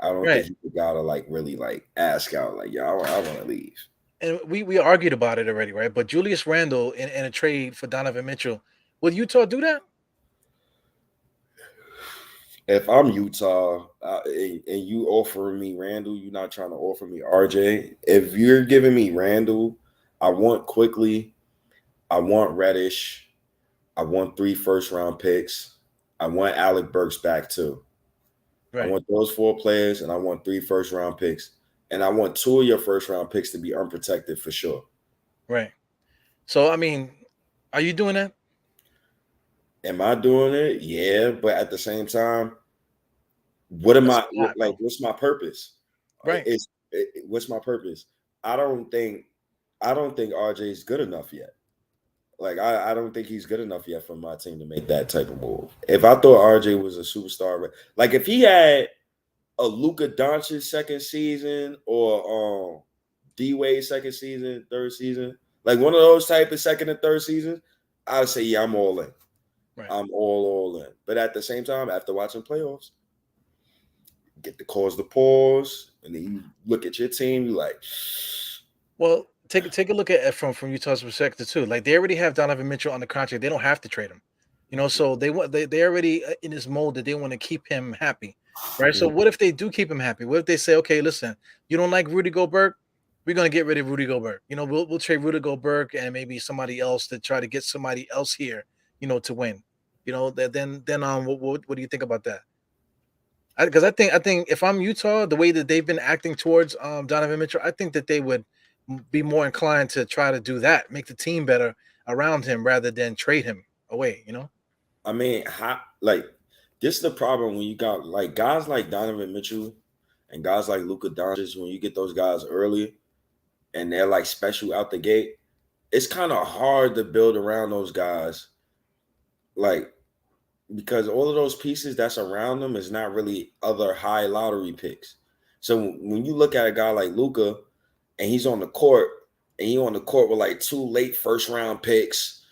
I don't Right. think you gotta like really like ask out like, yeah, I want to leave. And we argued about it already, right? But Julius Randle in a trade for Donovan Mitchell, will Utah do that? If I'm Utah and you offering me Randall, you're not trying to offer me RJ. If you're giving me Randall, I want quickly. I want Reddish. I want 3 first-round picks. I want Alec Burks back too. I Right. want those 4 players, and I want 3 first-round picks, and I want 2 of your first-round picks to be unprotected for sure. Right. So I mean, are you doing that? Am I doing it? Yeah, but at the same time, what am That's I a lot, like? bro. What's my purpose? Right. What's my purpose? I don't think RJ is good enough yet. Like I don't think he's good enough yet for my team to make that type of move. If I thought RJ was a superstar, like if he had a Luka Doncic second season or D Wade second season, third season, like one of those type of second and third seasons, I'd say yeah, I'm all in. Right. I'm all in. But at the same time, after watching playoffs, get to cause the pause, and then you look at your team, you like, Well, take a look at it from Utah's perspective too. Like they already have Donovan Mitchell on the contract. They don't have to trade him. So they already in this mode that they want to keep him happy, right? So what if they do keep him happy? What if they say, okay, listen, you don't like Rudy Gobert? We're gonna get rid of Rudy Gobert. We'll trade Rudy Gobert and maybe somebody else to try to get somebody else here, to win. Then what do you think about that? Because I think if I'm Utah, the way that they've been acting towards Donovan Mitchell, I think that they would be more inclined to try to do that, make the team better around him rather than trade him away. I mean, like this is the problem when you got like guys like Donovan Mitchell and guys like Luka Doncic. When you get those guys early and they're like special out the gate, it's kind of hard to build around those guys, like because all of those pieces that's around them is not really other high lottery picks. So when you look at a guy like Luka and he's on the court and he on the court with like 2 late first round picks,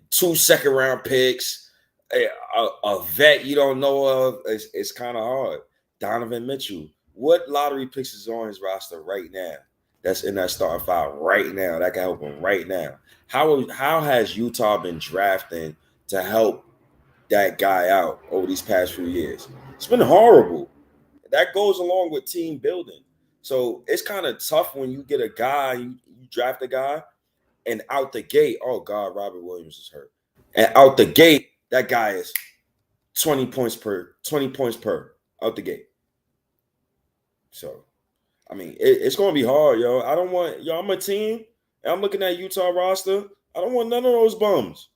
2 second round picks, a vet you don't know of, it's kind of hard. Donovan Mitchell, What lottery picks is on his roster right now? That's in that starting five right now. That can help him right now. How has Utah been drafting to help that guy out over these past few years? It's been horrible. That goes along with team building. So it's kind of tough when you get a guy, you draft a guy, and out the gate, oh God, Robert Williams is hurt. And out the gate, that guy is 20 points per out the gate. So I mean, it's gonna be hard, yo. I don't want yo. I'm a team, and I'm looking at Utah roster. I don't want none of those bums.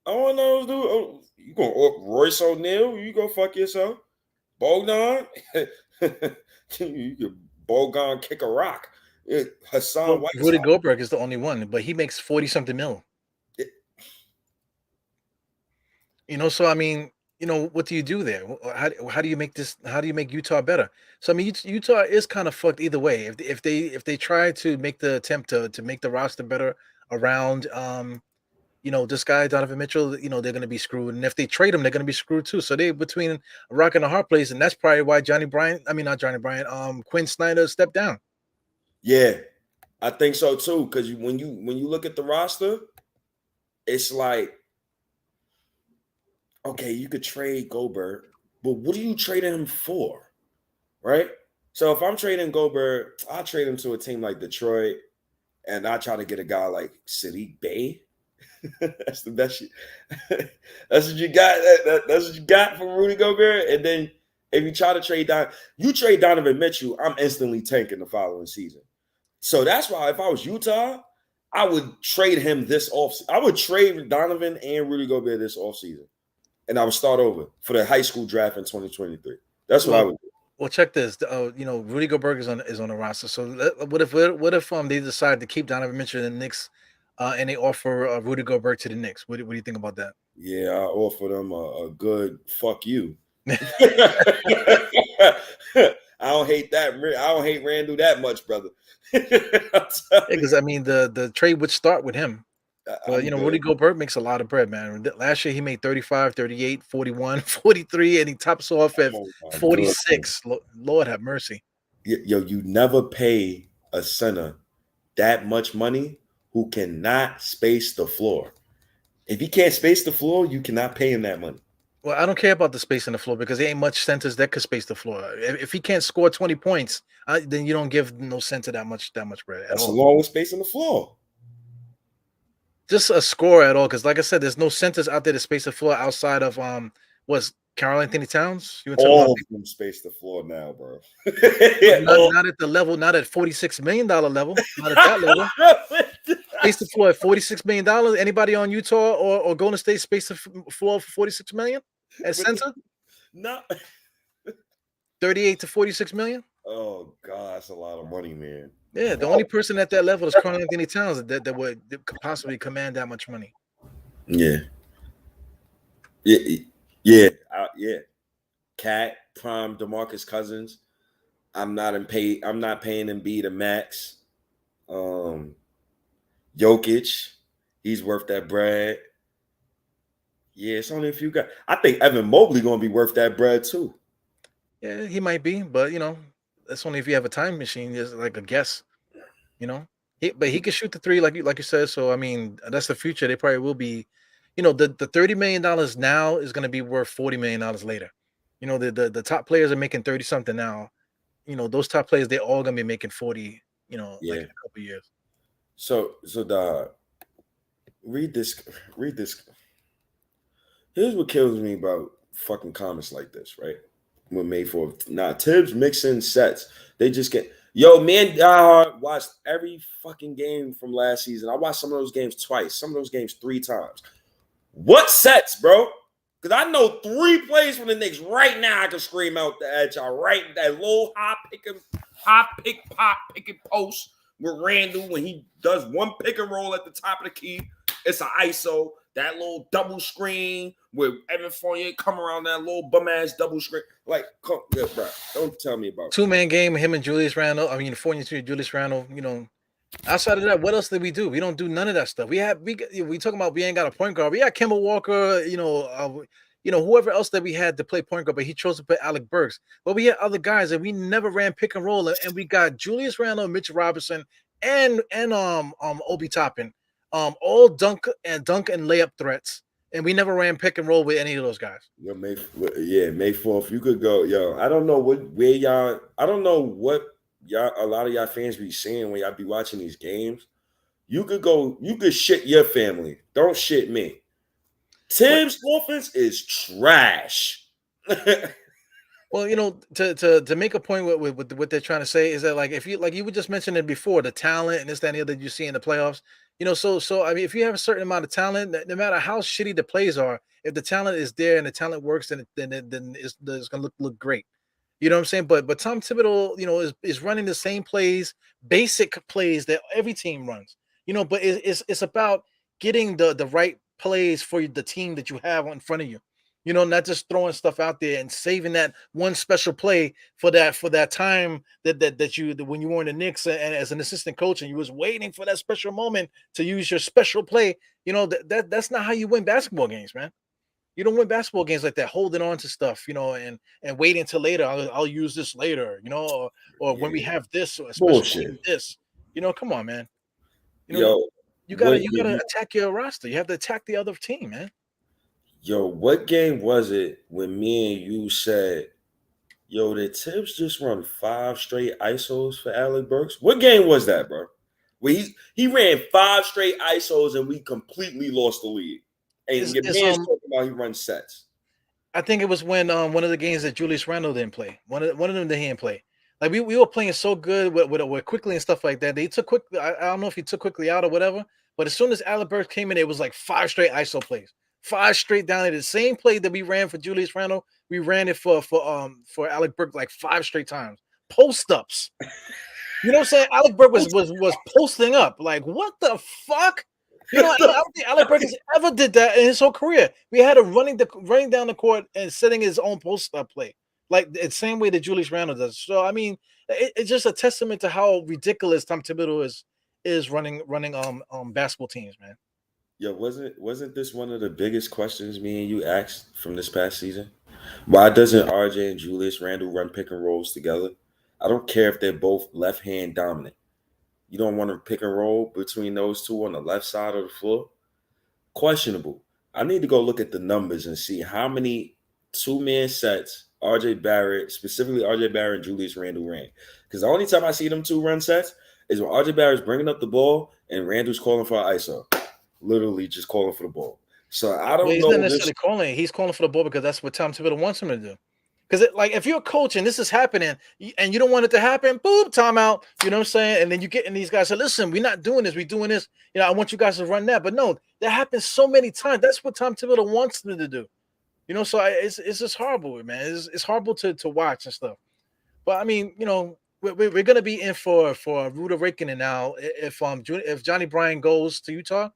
I don't want none of those dudes. Oh, you gonna Royce O'Neal? You go fuck yourself. Bogdan, you could Bogdan kick a rock. Hassan Well, Rudy Whiteside. Goldberg is the only one, but he makes 40 something mil. It- So I mean, what do you do there? How do you make this? How do you make Utah better? So I mean, Utah is kind of fucked either way. If they try to make the attempt to make the roster better around this guy Donovan Mitchell, they're going to be screwed. And if they trade him, they're going to be screwed too. So they between a rock and a hard place, and that's probably why not Johnny Bryant, Quinn Snyder stepped down. Yeah, I think so too. Because when you look at the roster, it's like, okay, you could trade Goldberg, but what are you trading him for, right? So if I'm trading Goldberg, I'll trade him to a team like Detroit, and I try to get a guy like Sadiq Bey. That's the best shit. That's what you got. That's what you got from Rudy Gobert. And then if you try to trade Donovan Mitchell, I'm instantly tanking the following season. So that's why if I was Utah, I would trade him this offseason. I would trade Donovan and Rudy Gobert this offseason. And I would start over for the high school draft in 2023. That's what I would do. Well, check this. Rudy Gobert is on the roster. So what if they decide to keep Donovan Mitchell in the Knicks, and they offer Rudy Gobert to the Knicks? What do you think about that? Yeah, I offer them a good fuck you. I don't hate that. I don't hate Randall that much, brother. Because I mean, the trade would start with him. But Rudy Gobert makes a lot of bread, man. Last year he made 35, 38, 41, 43, and he tops off at 46. Lord have mercy. Yo, you never pay a center that much money who cannot space the floor. If he can't space the floor, you cannot pay him that money. Well, I don't care about the space on the floor because there ain't much centers that could space the floor. If he can't score 20 points, then you don't give no center that much bread at all. That's along with space on the floor. Just a score at all, because like I said, there's no centers out there to space the floor outside of was Karl Anthony Towns. All of them space the floor now, bro. Not at the level, not at $46 million level, not at that level. Space the floor at $46 million. Anybody on Utah or Golden State space the floor for $46 million at center? No. 38 to 46 million. Oh God, that's a lot of money, man. Yeah, the only person at that level is Karl Anthony Towns that could possibly command that much money. Yeah. Cat, Prime, DeMarcus Cousins. I'm not paying Embiid a max. Jokic, he's worth that bread. Yeah, it's only a few guys. I think Evan Mobley gonna be worth that bread too. Yeah, he might be, but that's only if you have a time machine. Just like a guess, But he can shoot the three, like you said. So I mean, that's the future. They probably will be, the $30 million now is going to be worth $40 million later. The top players are making 30 something now. Those top players, they're all going to be making 40. Like in a couple years. So read this. Here's what kills me about fucking comments like this, right? We're made for Tibbs mixing sets. They just get man. I watched every fucking game from last season. I watched some of those games twice, some of those games 3 times. What sets, bro? Because I know 3 plays from the Knicks right now. I can scream out at y'all right that low high pick and post with Randall when he does one pick and roll at the top of the key. It's an ISO. That little double screen with Evan Fournier come around that little bum ass double screen. Like, bro, don't tell me about 2-man game. Him and Julius Randle. I mean, Fournier to Julius Randle. Outside of that, what else did we do? We don't do none of that stuff. We talking about we ain't got a point guard. We got Kemba Walker. whoever else that we had to play point guard, but he chose to put Alec Burks. But we had other guys and we never ran pick and roll, and we got Julius Randle, Mitch Robinson, and Obi Toppin, all dunk and layup threats, and we never ran pick and roll with any of those guys. Yo, May 4th. You could go, yo. I don't know where y'all. I don't know what y'all. A lot of y'all fans be saying when y'all be watching these games. You could go. You could shit your family. Don't shit me. Tim's offense is trash. Well, to make a point with what they're trying to say is that, like, if you, like you were just mentioning it before, the talent and this, that, and the other that you see in the playoffs, so I mean, if you have a certain amount of talent, no matter how shitty the plays are, if the talent is there and the talent works, then it's gonna look great. You know what I'm saying? But Tom Thibodeau, is running the same plays, basic plays that every team runs. But it's about getting the right plays for the team that you have in front of you. Not just throwing stuff out there and saving that one special play for that time that when you were in the Knicks and as an assistant coach and you was waiting for that special moment to use your special play. That's not how you win basketball games, man. You don't win basketball games like that, holding on to stuff, and waiting until later. I'll use this later, or when we have this, or especially this. Come on, man. Yo, you gotta attack your roster. You have to attack the other team, man. Yo, what game was it when me and you said, yo, did Tibbs just run 5 straight ISOs for Alec Burks? What game was that, bro? Where he ran 5 straight ISOs and we completely lost the lead. And your man's talking about he runs sets. I think it was when one of the games that Julius Randle didn't play. One of them that he didn't play. Like we were playing so good with quickly and stuff like that. They took quickly. I don't know if he took quickly out or whatever. But as soon as Alec Burks came in, it was like 5 straight ISO plays. 5 straight down at the same play that we ran for Julius Randle. We ran it for Alec Burks like 5 straight times. Post ups. You know what I'm saying? Alec Burks was posting up. Like, what the fuck? I don't think Alec Burks ever did that in his whole career. We had him running down the court and setting his own post up play, like the same way that Julius Randle does. So I mean, it's just a testament to how ridiculous Tom Thibodeau is running basketball teams, man. Yeah, wasn't this one of the biggest questions me and you asked from this past season? Why doesn't RJ and Julius Randle run pick and rolls together? I don't care if they're both left hand dominant. You don't want to pick and roll between those two on the left side of the floor? Questionable. I need to go look at the numbers and see how many 2-man sets specifically RJ Barrett and Julius Randle ran. Because the only time I see them 2 run sets is when RJ Barrett's bringing up the ball and Randle's calling for an ISO. Literally just calling for the ball. So I don't know. He's not necessarily calling. He's calling for the ball because that's what Tom Thibodeau wants him to do. Because like if you're a coach and this is happening and you don't want it to happen, boom, timeout. You know what I'm saying? And then you get in these guys say, listen, we're not doing this. We're doing this. I want you guys to run that. But no, that happens so many times. That's what Tom Thibodeau wants them to do. So it's just horrible, man. It's horrible to watch and stuff. But I mean, we're gonna be in for a rude awakening now if Johnny Bryant goes to Utah,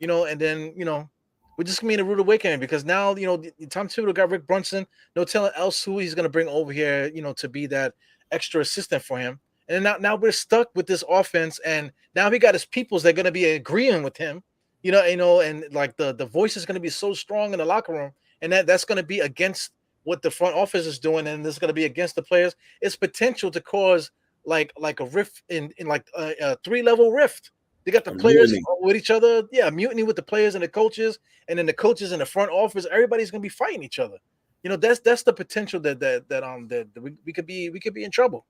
and then we're just gonna be in a rude awakening because now Tom Thibodeau got Rick Brunson, no telling else who he's gonna bring over here, to be that extra assistant for him. And then now we're stuck with this offense, and now he got his peoples that are gonna be agreeing with him, and like the voice is gonna be so strong in the locker room, and that's gonna be against what the front office is doing, and this is gonna be against the players. It's potential to cause like a rift in like a 3-level rift. They got the players with each other. Yeah, mutiny with the players and the coaches, and then the coaches in the front office. Everybody's gonna be fighting each other. That's the potential that we could be in trouble.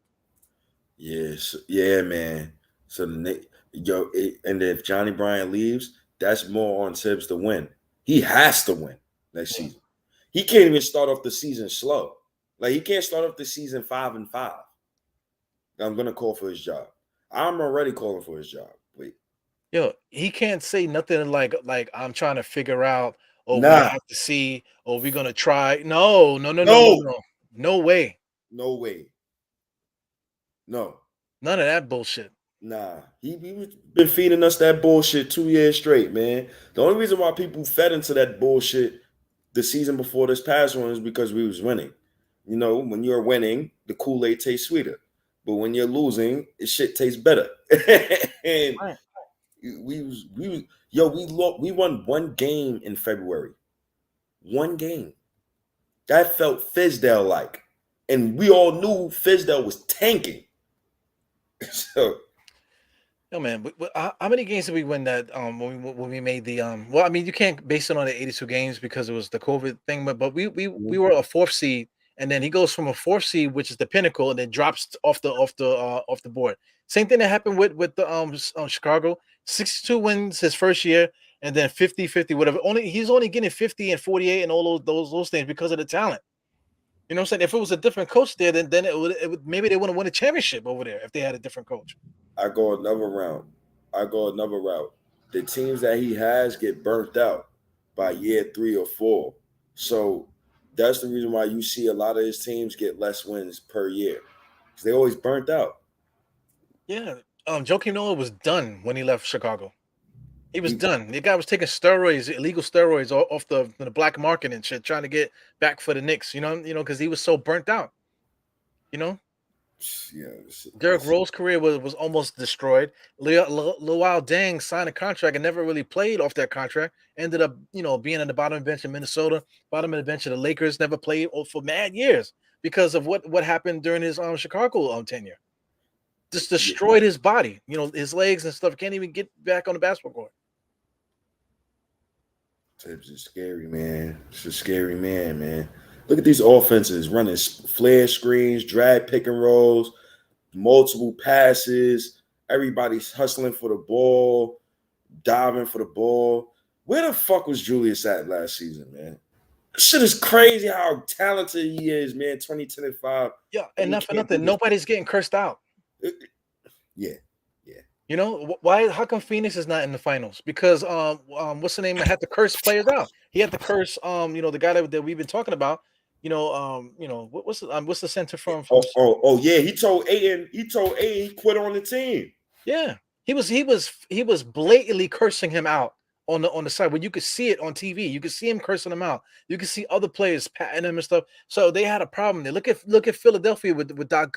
Yes, yeah, man. So and if Johnny Bryant leaves, that's more on Tibbs to win. He has to win next season. He can't even start off the season slow. Like he can't start off the season 5-5. I'm gonna call for his job. I'm already calling for his job. Wait. He can't say nothing like I'm trying to figure out, we have to see, we're gonna try. No. No way. No way. No. None of that bullshit. Nah. He been feeding us that bullshit 2 years straight, man. The only reason why people fed into that bullshit the season before this past one is because we was winning. When you're winning, the Kool-Aid tastes sweeter. But when you're losing, shit tastes better. And right. we won one game in February. One game. That felt Fizdale like, and we all knew Fizdale was tanking. So No man, how many games did we win that when we made the well, I mean you can't base it on the 82 games because it was the COVID thing, but we were a fourth seed, and then he goes from a fourth seed, which is the pinnacle, and then drops off the board. Same thing that happened with the Chicago. 62 wins his first year, and then 50-50, whatever. He's only getting 50 and 48 and all those things because of the talent. You know what I'm saying? If it was a different coach there, then it would maybe they wouldn't win a championship over there if they had a different coach. I go another route. The teams that he has get burnt out by year 3 or 4. So that's the reason why you see a lot of his teams get less wins per year. Because they always burnt out. Yeah. Joakim Noah was done when he left Chicago. He was done. The guy was taking steroids, illegal steroids off the black market and shit, trying to get back for the Knicks, because he was so burnt out. Yeah, Derrick Rose's career was almost destroyed. Luol Deng signed a contract and never really played off that contract. Ended up, being on the bottom of the bench in Minnesota, bottom of the bench of the Lakers, never played for mad years because of what happened during his Chicago tenure. Just destroyed his body, his legs and stuff. Can't even get back on the basketball court. Tibbs is scary, man. It's a scary man. Look at these offenses running flare screens, drag pick and rolls, multiple passes. Everybody's hustling for the ball, diving for the ball. Where the fuck was Julius at last season, man? Shit is crazy how talented he is, man. 2025. Yeah, and not for nothing. Nobody's getting cursed out. Yeah. Why? How come Phoenix is not in the finals? Because what's the name? Had to curse players out. He had to curse the guy that we've been talking about. What's the center from? Yeah. He told Aiden he quit on the team. Yeah, he was blatantly cursing him out on the side where you could see it on TV. You could see him cursing him out. You could see other players patting him and stuff. So they had a problem there. Look at Philadelphia with Doc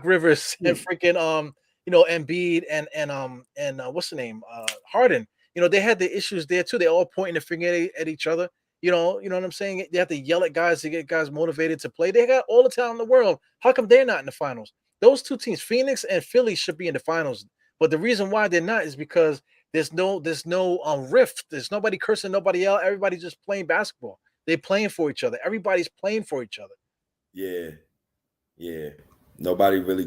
Rivers and freaking Embiid and what's the name? Harden. They had the issues there too. They all pointing the finger at each other. You know what I'm saying? They have to yell at guys to get guys motivated to play. They got all the talent in the world. How come they're not in the finals? Those two teams, Phoenix and Philly, should be in the finals. But the reason why they're not is because there's no rift. There's nobody cursing nobody out. Everybody's just playing basketball. They're playing for each other. Everybody's playing for each other. Yeah. Nobody really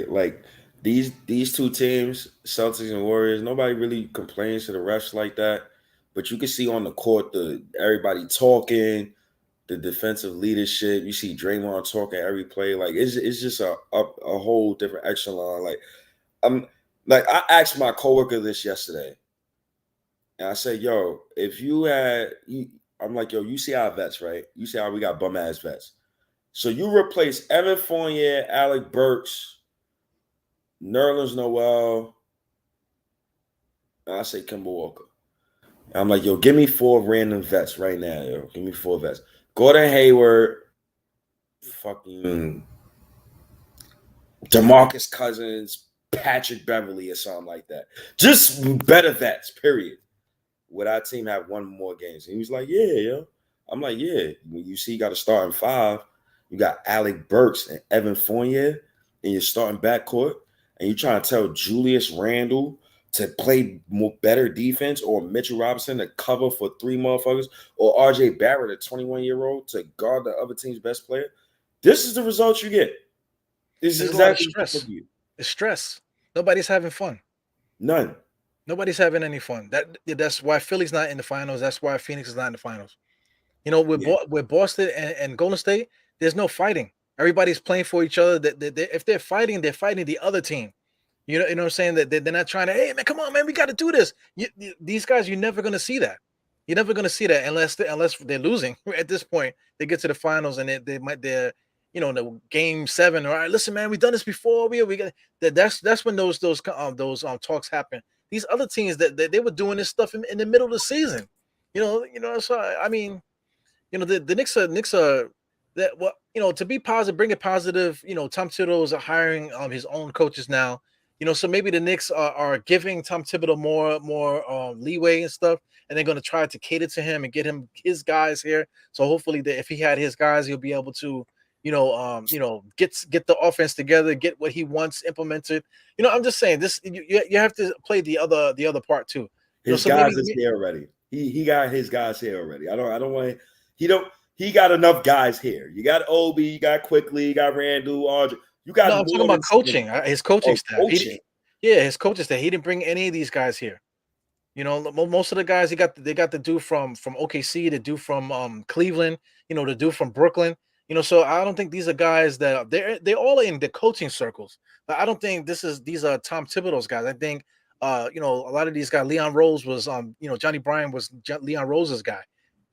like these two teams, Celtics and Warriors. Nobody really complains to the refs like that. But you can see on the court everybody talking, the defensive leadership. You see Draymond talking every play. Like it's just a whole different echelon. I asked my coworker this yesterday, and I said, "Yo, if I'm like, yo, you see our vets, right? You see how we got bum ass vets. So you replace Evan Fournier, Alec Burks, Nerlens Noel, and I say Kemba Walker. I'm like, yo, give me 4 random vets right now, yo. Give me 4 vets. Gordon Hayward, fucking DeMarcus Cousins, Patrick Beverly or something like that. Just better vets, period. Would our team have 1 more games? And he was like, yeah, yo. I'm like, yeah. When you see you got to start in 5, you got Alec Burks and Evan Fournier in your starting backcourt, and you're trying to tell Julius Randle to play better defense, or Mitchell Robinson to cover for 3 motherfuckers, or RJ Barrett, a 21-year-old, to guard the other team's best player. This is the results you get. This is exactly stress. It's stress. Nobody's having fun. None. Nobody's having any fun. That's why Philly's not in the finals. That's why Phoenix is not in the finals. With Boston and Golden State, there's no fighting. Everybody's playing for each other. If they're fighting the other team. You know what I'm saying? That they're not trying to, hey man, come on, man, we got to do this. These guys, you're never going to see that. You're never going to see that unless they're losing. At this point, they get to the finals and they're the game 7. All right, listen, man, we've done this before. We got that's when those talks happen. These other teams that they were doing this stuff in the middle of the season. So I mean, the Knicks are that to be positive, bring it positive. Tom Thibodeau is hiring his own coaches now. So maybe the Knicks are giving Tom Thibodeau more leeway and stuff. and they're going to try to cater to him and get him his guys here. So hopefully, if he had his guys, he'll be able to, get the offense together, get what he wants implemented. I'm just saying this. You have to play the other part too. His guys is here already. He got his guys here already. I don't want. He got enough guys here. You got Obi, you got Quickly, you got Randall, Audrey. You got. No, I'm talking about coaching. His coaching staff. Coaching. His coaching staff. He didn't bring any of these guys here. Most of the guys they got the dude from OKC, the dude from Cleveland, the dude from Brooklyn. So I don't think these are guys that they're all in the coaching circles. But I don't think these are Tom Thibodeau's guys. I think a lot of these guys, Leon Rose was Johnny Bryant was Leon Rose's guy.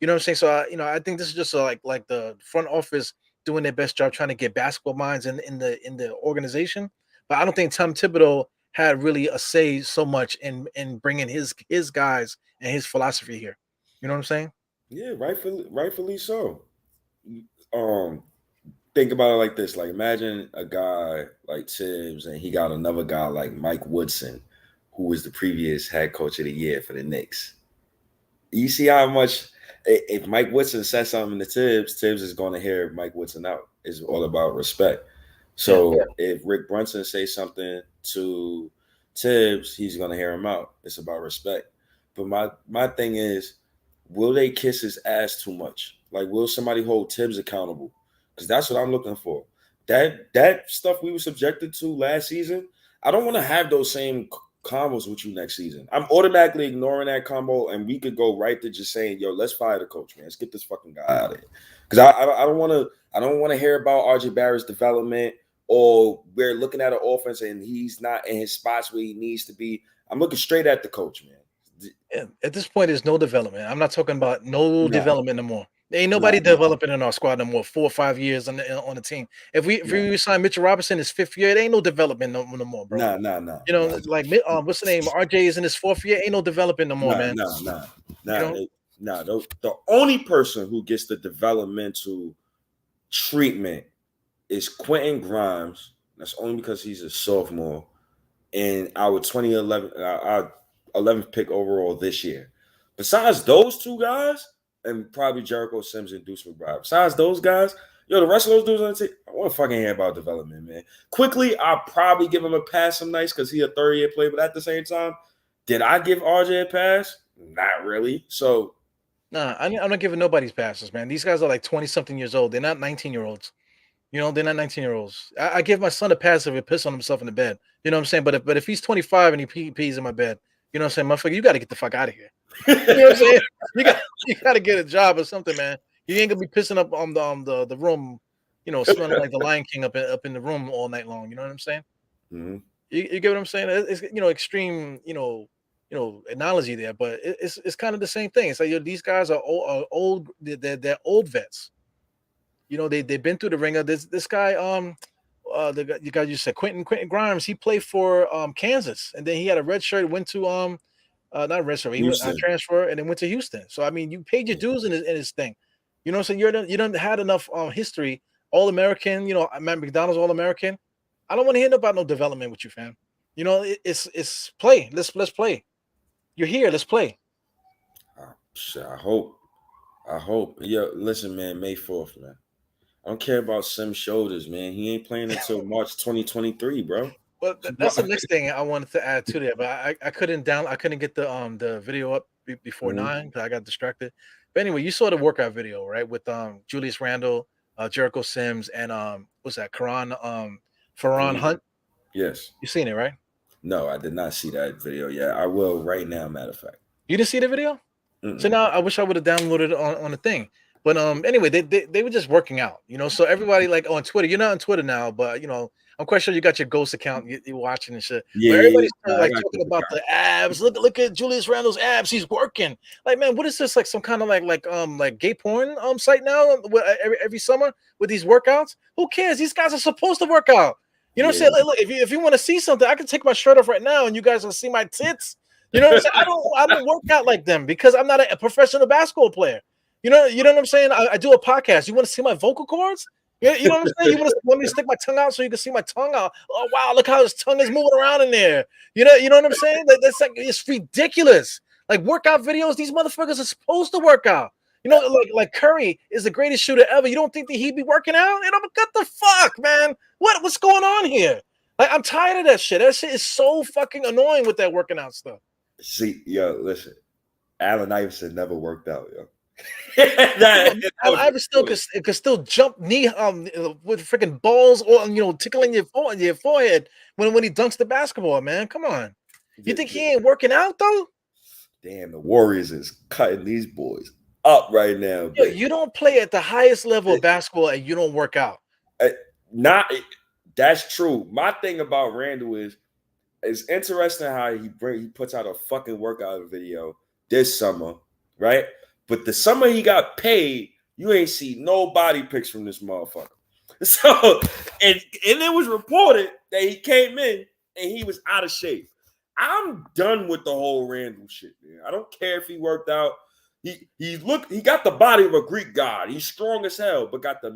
You know what I'm saying? So I think this is just like the front office doing their best job trying to get basketball minds in the organization. But I don't think Tom Thibodeau had really a say so much in bringing his guys and his philosophy here. You know what I'm saying? Yeah, rightfully so. Think about it like this. Like, imagine a guy like Tibbs and he got another guy like Mike Woodson, who was the previous head coach of the year for the Knicks. You see how much if Mike Woodson says something to Tibbs is going to hear Mike Woodson out. It's all about respect. So if Rick Brunson says something to Tibbs, he's going to hear him out. It's about respect. But my thing is, will they kiss his ass too much? Like, will somebody hold Tibbs accountable? Because that's what I'm looking for. That stuff we were subjected to last season, I don't want to have those same combos with you next season. I'm automatically ignoring that combo, and we could go right to just saying, "Yo, let's fire the coach, man. Let's get this fucking guy out of here." Because I don't want to hear about RJ Barrett's development, or we're looking at an offense and he's not in his spots where he needs to be. I'm looking straight at the coach, man. Yeah, at this point, there's no development. I'm not talking about development no more. There ain't nobody developing in our squad no more. 4 or 5 years on the team. If we sign Mitchell Robinson his 5th year, it ain't no development no more, bro. Nah. Like what's the name? RJ is in his 4th year. Ain't no development no more, man. The only person who gets the developmental treatment is Quentin Grimes. That's only because he's a sophomore in our 2011, our 11th pick overall this year. Besides those two guys, and probably Jericho Sims and Deuce McBride. Besides those guys, the rest of those dudes on the team, I want to fucking hear about development, man. Quickly, I'll probably give him a pass some nights because he's a 3rd-year player. But at the same time, did I give RJ a pass? Not really. So, nah, I'm not giving nobody's passes, man. These guys are like 20-something years old. They're not 19-year-olds. They're not 19-year-olds. I give my son a pass if he piss on himself in the bed. You know what I'm saying? But if he's 25 and he pees in my bed, you know what I'm saying, motherfucker, you got to get the fuck out of here. You know what I'm saying? You got to get a job or something, man. You ain't gonna be pissing up on the room, smelling like the Lion King up in the room all night long. You know what I'm saying? Mm-hmm. You get what I'm saying? It's extreme, analogy there, but it's kind of the same thing. It's like these guys are old. They're old vets. They've been through the ringer. This guy, the guy you said, Quentin Grimes, he played for Kansas, and then he had a red shirt, went to not red shirt, he went transfer, and then went to Houston. So I mean, you paid your dues in his thing. You know what I'm saying? You don't had enough history. All American, Matt McDonald's All American. I don't want to hear about no development with you, fam. It's play. Let's play. You're here. Let's play. I hope. Yo, listen, man. May 4th, man. I don't care about Sim's shoulders, man. He ain't playing until March 2023, bro. Well, that's the next thing I wanted to add to that, but I couldn't get the video up before 9 because I got distracted. But anyway, you saw the workout video, right? With Julius Randle, Jericho Sims, and what's that? Farron Hunt. Yes, You seen it, right? No, I did not see that video yet. I will right now. Matter of fact, you didn't see the video. Mm-mm. So now I wish I would have downloaded it on the thing. But anyway, they were just working out, So everybody like on Twitter, you're not on Twitter now, but I'm quite sure you got your ghost account. You're watching and shit. Yeah, everybody's talking about the abs. Look at Julius Randle's abs. He's working. Like, man, what is this? Like some kind of like gay porn site now? Every summer with these workouts. Who cares? These guys are supposed to work out. You know what I'm saying? Like, look, if you want to see something, I can take my shirt off right now, and you guys will see my tits. You know what I'm saying? I don't work out like them because I'm not a professional basketball player. You know what I'm saying? I do a podcast. You want to see my vocal cords? You know what I'm saying? You want me to stick my tongue out so you can see my tongue out? Oh wow, look how his tongue is moving around in there. You know what I'm saying? That's like it's ridiculous. Like workout videos, these motherfuckers are supposed to work out. You know, like Curry is the greatest shooter ever. You don't think that he'd be working out? And I'm like, what the fuck, man? What's going on here? Like, I'm tired of that shit. That shit is so fucking annoying with that working out stuff. See, yo, listen, Allen Iverson never worked out, yo. Allen Iverson could still jump knee with freaking balls or tickling your forehead when he dunks the basketball, man. Come on. You think he ain't working out though? Damn, the Warriors is cutting these boys up right now. Yo, you don't play at the highest level of basketball and you don't work out. That's true. My thing about Randall is it's interesting how he puts out a fucking workout video this summer, right? But the summer he got paid, you ain't see no body pics from this motherfucker. So, and it was reported that he came in and he was out of shape. I'm done with the whole Randall shit, man. I don't care if he worked out. He got the body of a Greek god. He's strong as hell, but got the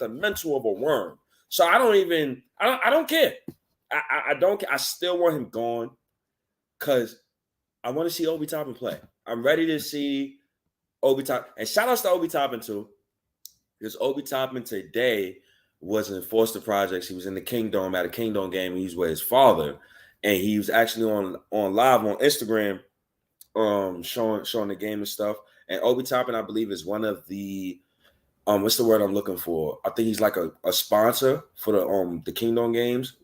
mental of a worm. So I don't care. I don't care. I still want him gone because I want to see Obi Toppin play. I'm ready to see Obi Toppin. And shout outs to Obi Toppin too. Because Obi Toppin today was in Forster Projects. He was in the Kingdom at a Kingdom game. He was with his father. And he was actually on live on Instagram showing the game and stuff. And Obi Toppin, I believe, is one of the what's the word I'm looking for? I think he's like a sponsor for the Kingdom games.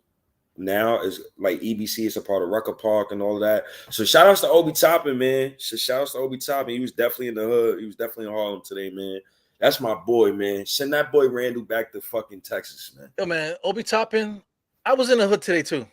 Now is like EBC is a part of Rucker Park and all of that. So shout outs to Obi Toppin, man. Shout outs to Obi Toppin. He was definitely in the hood. He was definitely in Harlem today, man. That's my boy, man. Send that boy Randall back to fucking Texas, man. Yo, man, Obi Toppin, I was in the hood today too.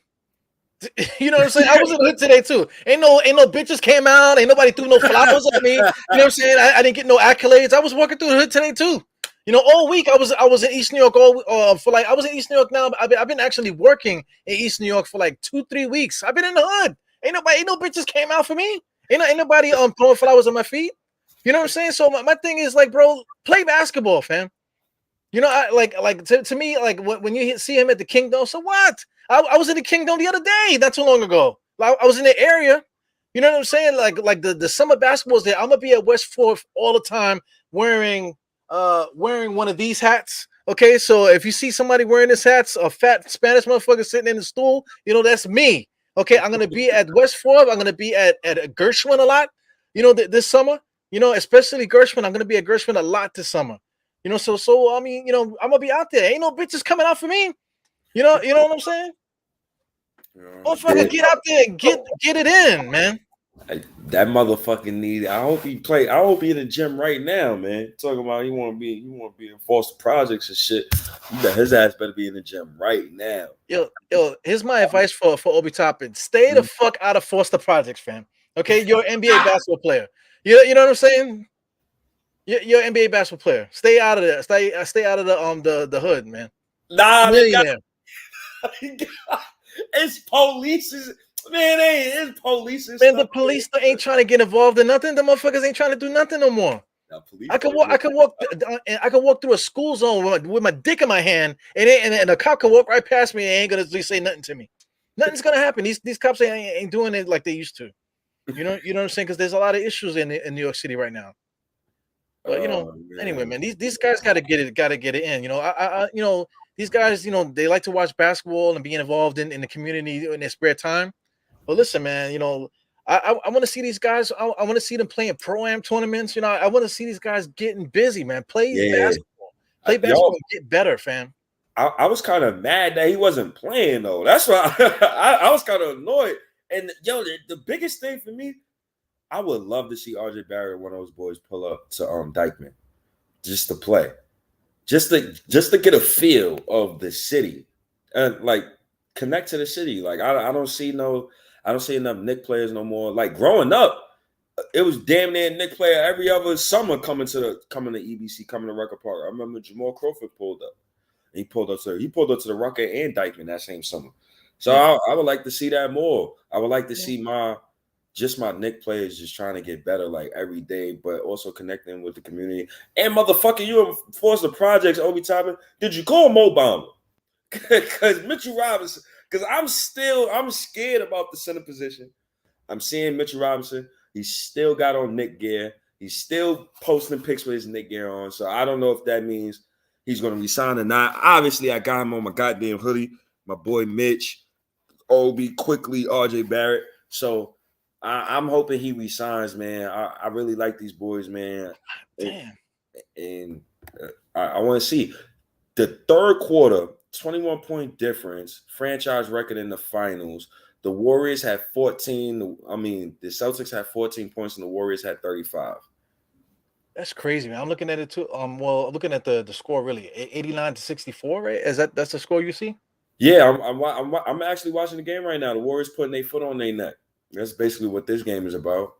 You know what I'm saying? I was in the hood today too. Ain't no bitches came out. Ain't nobody threw no flowers at me. You know what I'm saying? I didn't get no accolades. I was walking through the hood today too. You know, all week I was in East New York I was in East New York now. I've been actually working in East New York for like 2-3 weeks. I've been in the hood. Ain't no bitches came out for me. Ain't nobody throwing flowers on my feet. You know what I'm saying? So my thing is like, bro, play basketball, fam. You know, to me, like when you see him at the Kingdom, so what? I was in the Kingdom the other day, not too long ago. I was in the area. You know what I'm saying? Like the summer basketball's there. I'm gonna be at West 4th all the time wearing one of these hats. Okay, so if you see somebody wearing this hats, a fat Spanish motherfucker sitting in the stool, you know that's me. Okay, I'm gonna be at West 4th. I'm gonna be at Gershwin a lot. You know, this summer. You know, especially Gershwin. I'm gonna be at Gershwin a lot this summer. You know, so I mean, you know, I'm gonna be out there. Ain't no bitches coming out for me. You know what I'm saying? Motherfucker, get out there and get it in, man. That motherfucking need. I hope he in the gym right now, man. Talking about he want to be in Foster Projects and shit. His ass better be in the gym right now. Yo, here's my advice for Obi Toppin. Stay the fuck out of Foster Projects, fam. Okay, you're an NBA basketball player. You know what I'm saying? You're an NBA basketball player. Stay out of there. Stay out of the hood, man. Nah, it's police. Man, it's police. Man, the police ain't trying to get involved in nothing. The motherfuckers ain't trying to do nothing no more. I can walk through a school zone with my dick in my hand, and a cop can walk right past me and ain't gonna say nothing to me. Nothing's gonna happen. These cops ain't doing it like they used to. You know what I'm saying? Because there's a lot of issues in New York City right now. But anyway, man, these guys gotta get it in. You know, I these guys, you know, they like to watch basketball and be involved in the community in their spare time. But listen, man, you know, I want to see these guys. I want to see them playing pro-am tournaments. You know, I want to see these guys getting busy, man. Play basketball. Play basketball and get better, fam. I was kind of mad that he wasn't playing, though. That's why I was kind of annoyed. And, the biggest thing for me, I would love to see RJ Barrett, one of those boys, pull up to Dykeman just to play. Just to get a feel of the city and, like, connect to the city. Like, I don't see enough Knicks players no more. Like, growing up, it was damn near Knicks player every other summer coming to EBC, coming to Rucker Park. I remember Jamal Crawford pulled up. He pulled up to the Rucker and Dykeman that same summer. So I would like to see that more. I would like to see my Knicks players just trying to get better like every day, but also connecting with the community. And motherfucker, you enforce the projects, Obi Toppin. Did you call Mo Bamba? Because Mitchell Robinson, because I'm scared about the center position. I'm seeing Mitchell Robinson. He's still got on Knick gear. He's still posting pics with his Knick gear on. So I don't know if that means he's going to resign or not. Obviously, I got him on my goddamn hoodie. My boy Mitch, Obi, quickly, RJ Barrett. So I'm hoping he resigns, man. I really like these boys, man. Damn. And I want to see the third quarter, 21-point difference, franchise record in the finals. The Warriors had 14. I mean, the Celtics had 14 points and the Warriors had 35. That's crazy, man. I'm looking at it too. Well, looking at the score really, 89-64, right? That's the score you see? Yeah, I'm actually watching the game right now. The Warriors putting their foot on their neck. That's basically what this game is about.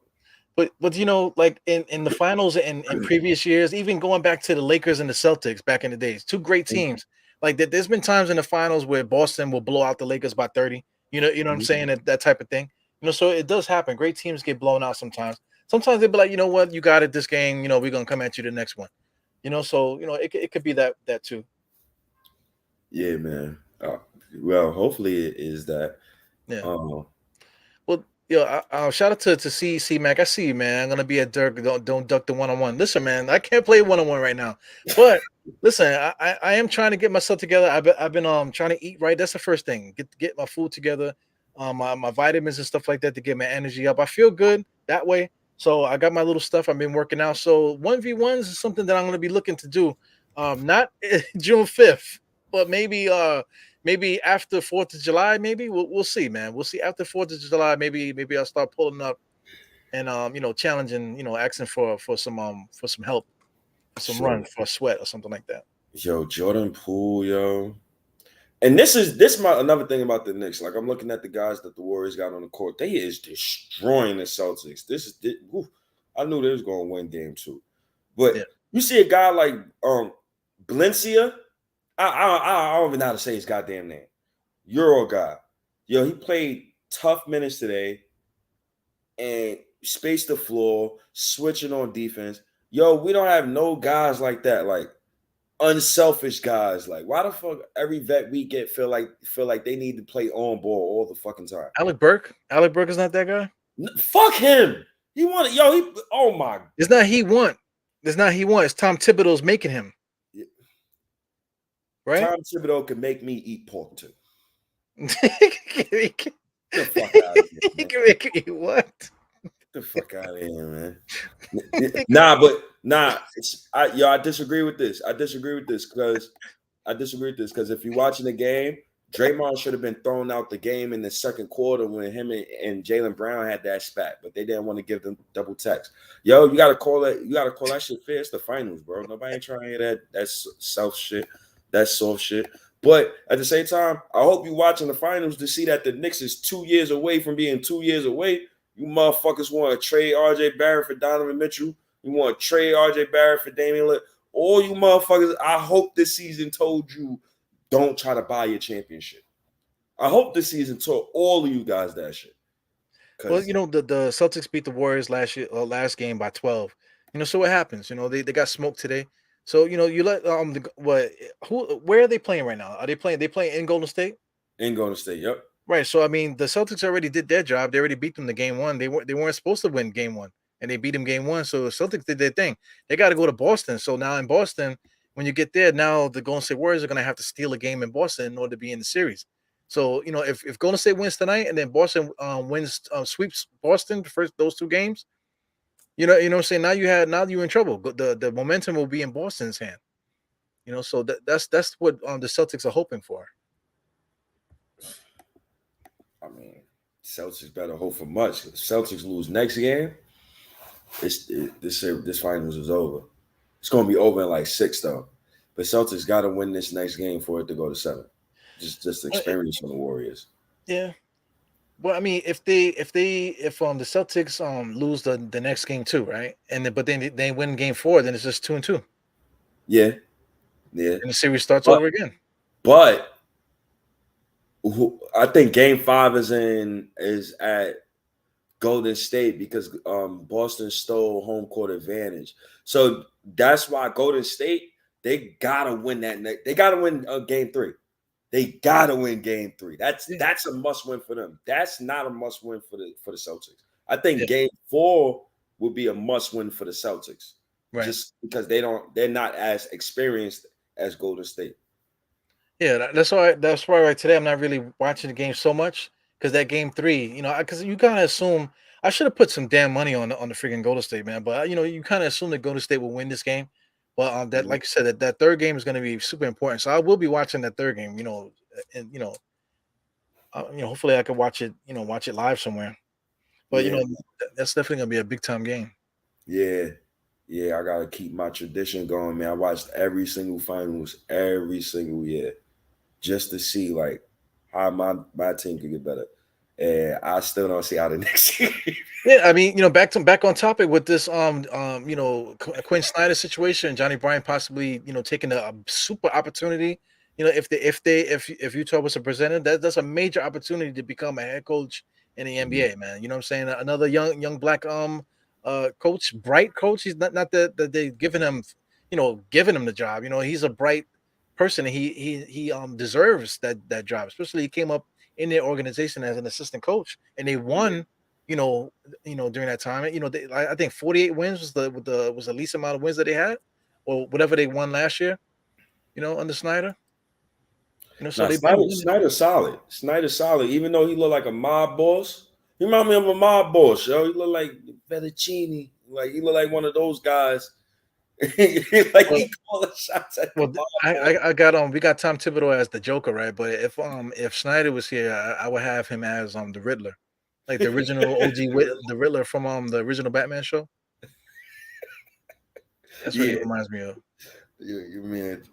But you know, like in the finals and in previous years, even going back to the Lakers and the Celtics back in the days, two great teams. Like there's been times in the finals where Boston will blow out the Lakers by 30. You know what I'm saying? That type of thing. You know, so it does happen. Great teams get blown out sometimes. Sometimes they'll be like, you know what, you got it this game. You know, we're gonna come at you the next one. You know, so you know, it could be that too. Yeah, man. Well, hopefully it is that. Yeah. Well, yo, shout out to C Mac. I see you, man. I'm gonna be at Dirk. Don't duck the 1-on-1. Listen, man, I can't play 1-on-1 right now. But listen, I am trying to get myself together. I've been trying to eat right. That's the first thing. Get my food together, my vitamins and stuff like that to get my energy up. I feel good that way. So I got my little stuff. I've been working out. So 1v1s is something that I'm gonna be looking to do. Not June 5th, but maybe after 4th of July, maybe we'll see, man. We'll see after 4th of July. Maybe I'll start pulling up and challenging, asking for some help, for some run, for a sweat or something like that. Yo, Jordan Poole, yo. And this is my another thing about the Knicks. Like I'm looking at the guys that the Warriors got on the court. They is destroying the Celtics. I knew they was going to win game 2. But you see a guy like Valencia. I don't even know how to say his goddamn name. Euro guy. Yo, he played tough minutes today and spaced the floor, switching on defense. Yo, we don't have no guys like that, like unselfish guys. Like, why the fuck every vet we get feel like they need to play on ball all the fucking time? Alec Burke is not that guy. Fuck him. He wanted, oh my. It's not he want. It's Tom Thibodeau's making him. Right? Tom Thibodeau can make me eat pork too. Get the fuck out of here, man. Can make you what? Get the fuck out of here, man. I disagree with this. I disagree with this because if you're watching the game, Draymond should have been thrown out the game in the second quarter when him and Jaylen Brown had that spat, but they didn't want to give them double text. Yo, you gotta call that shit fair. It's the finals, bro. Nobody ain't trying to hear that self shit. That's soft shit. But at the same time, I hope you're watching the finals to see that the Knicks is 2 years away from being 2 years away. You motherfuckers want to trade RJ Barrett for Donovan Mitchell. You want to trade RJ Barrett for Damian Lillard. All you motherfuckers, I hope this season told you don't try to buy your championship. I hope this season told all of you guys that shit. Well, the Celtics beat the Warriors last game by 12. So what happens? They got smoked today. So you let where are they playing right now? Are they playing in Golden State? In Golden State, yep. Right. So I mean, the Celtics already did their job. They already beat them the game 1. They weren't supposed to win game 1, and they beat them game 1. So the Celtics did their thing. They got to go to Boston. So now in Boston, when you get there, now the Golden State Warriors are going to have to steal a game in Boston in order to be in the series. So if Golden State wins tonight and then Boston sweeps Boston those 2 games. You know what I'm saying? Now you're in trouble. The momentum will be in Boston's hand. So that's what the Celtics are hoping for. I mean, Celtics better hope for much. If Celtics lose next game, this finals is over. It's gonna be over in like 6 though. But Celtics gotta win this next game for it to go to 7. Just experience from the Warriors. Yeah. Well, I mean, if the Celtics lose the next game too, right? But then they win game 4, then it's just 2-2. Yeah. And the series starts over again. But I think game 5 is at Golden State because Boston stole home court advantage. So that's why Golden State, they gotta win they gotta win game 3. They gotta win game 3. That's a must win for them. That's not a must win for the Celtics. I think Yeah. Game 4 would be a must win for the Celtics, Right. just because they're not as experienced as Golden State. Yeah, that's why. That's why right today I'm not really watching the game so much because that game three, because you kind of assume I should have put some damn money on the freaking Golden State, man. But you kind of assume that Golden State will win this game. But that, Mhm. like you said, that third game is going to be super important. So I will be watching that third game. And hopefully I can watch it. Watch it live somewhere. But Yeah, that's definitely going to be a big time game. yeah, yeah. I gotta keep my tradition going, man. I watched every single finals every single year just to see like how my team could get better, and I still don't see how the next game. Yeah, I mean, back on topic with this Quinn Snyder situation, Johnny Bryant possibly, taking a super opportunity. If Utah was to present it, that's a major opportunity to become a head coach in the NBA, man. You know what I'm saying? Another young black coach, bright coach. He's not that they giving him the job. He's a bright person. And he deserves that job, especially he came up in their organization as an assistant coach and they Yeah. won, you know, during that time, I think 48 wins was the least amount of wins that they had, or whatever they won last year, under Snyder. So Now they've been Snyder, winning. Snyder's solid. Snyder's solid, even though he look like a mob boss. He remind me of a mob boss, yo. He look like Fettuccine. Like he look like one of those guys. Like Well, he calling shots at the well, mob I, boss. I I got we got Tom Thibodeau as the Joker, right? But if Snyder was here, I would have him as the Riddler, like the original OG the Riddler from the original Batman show. That's what he Yeah, reminds me of. you mean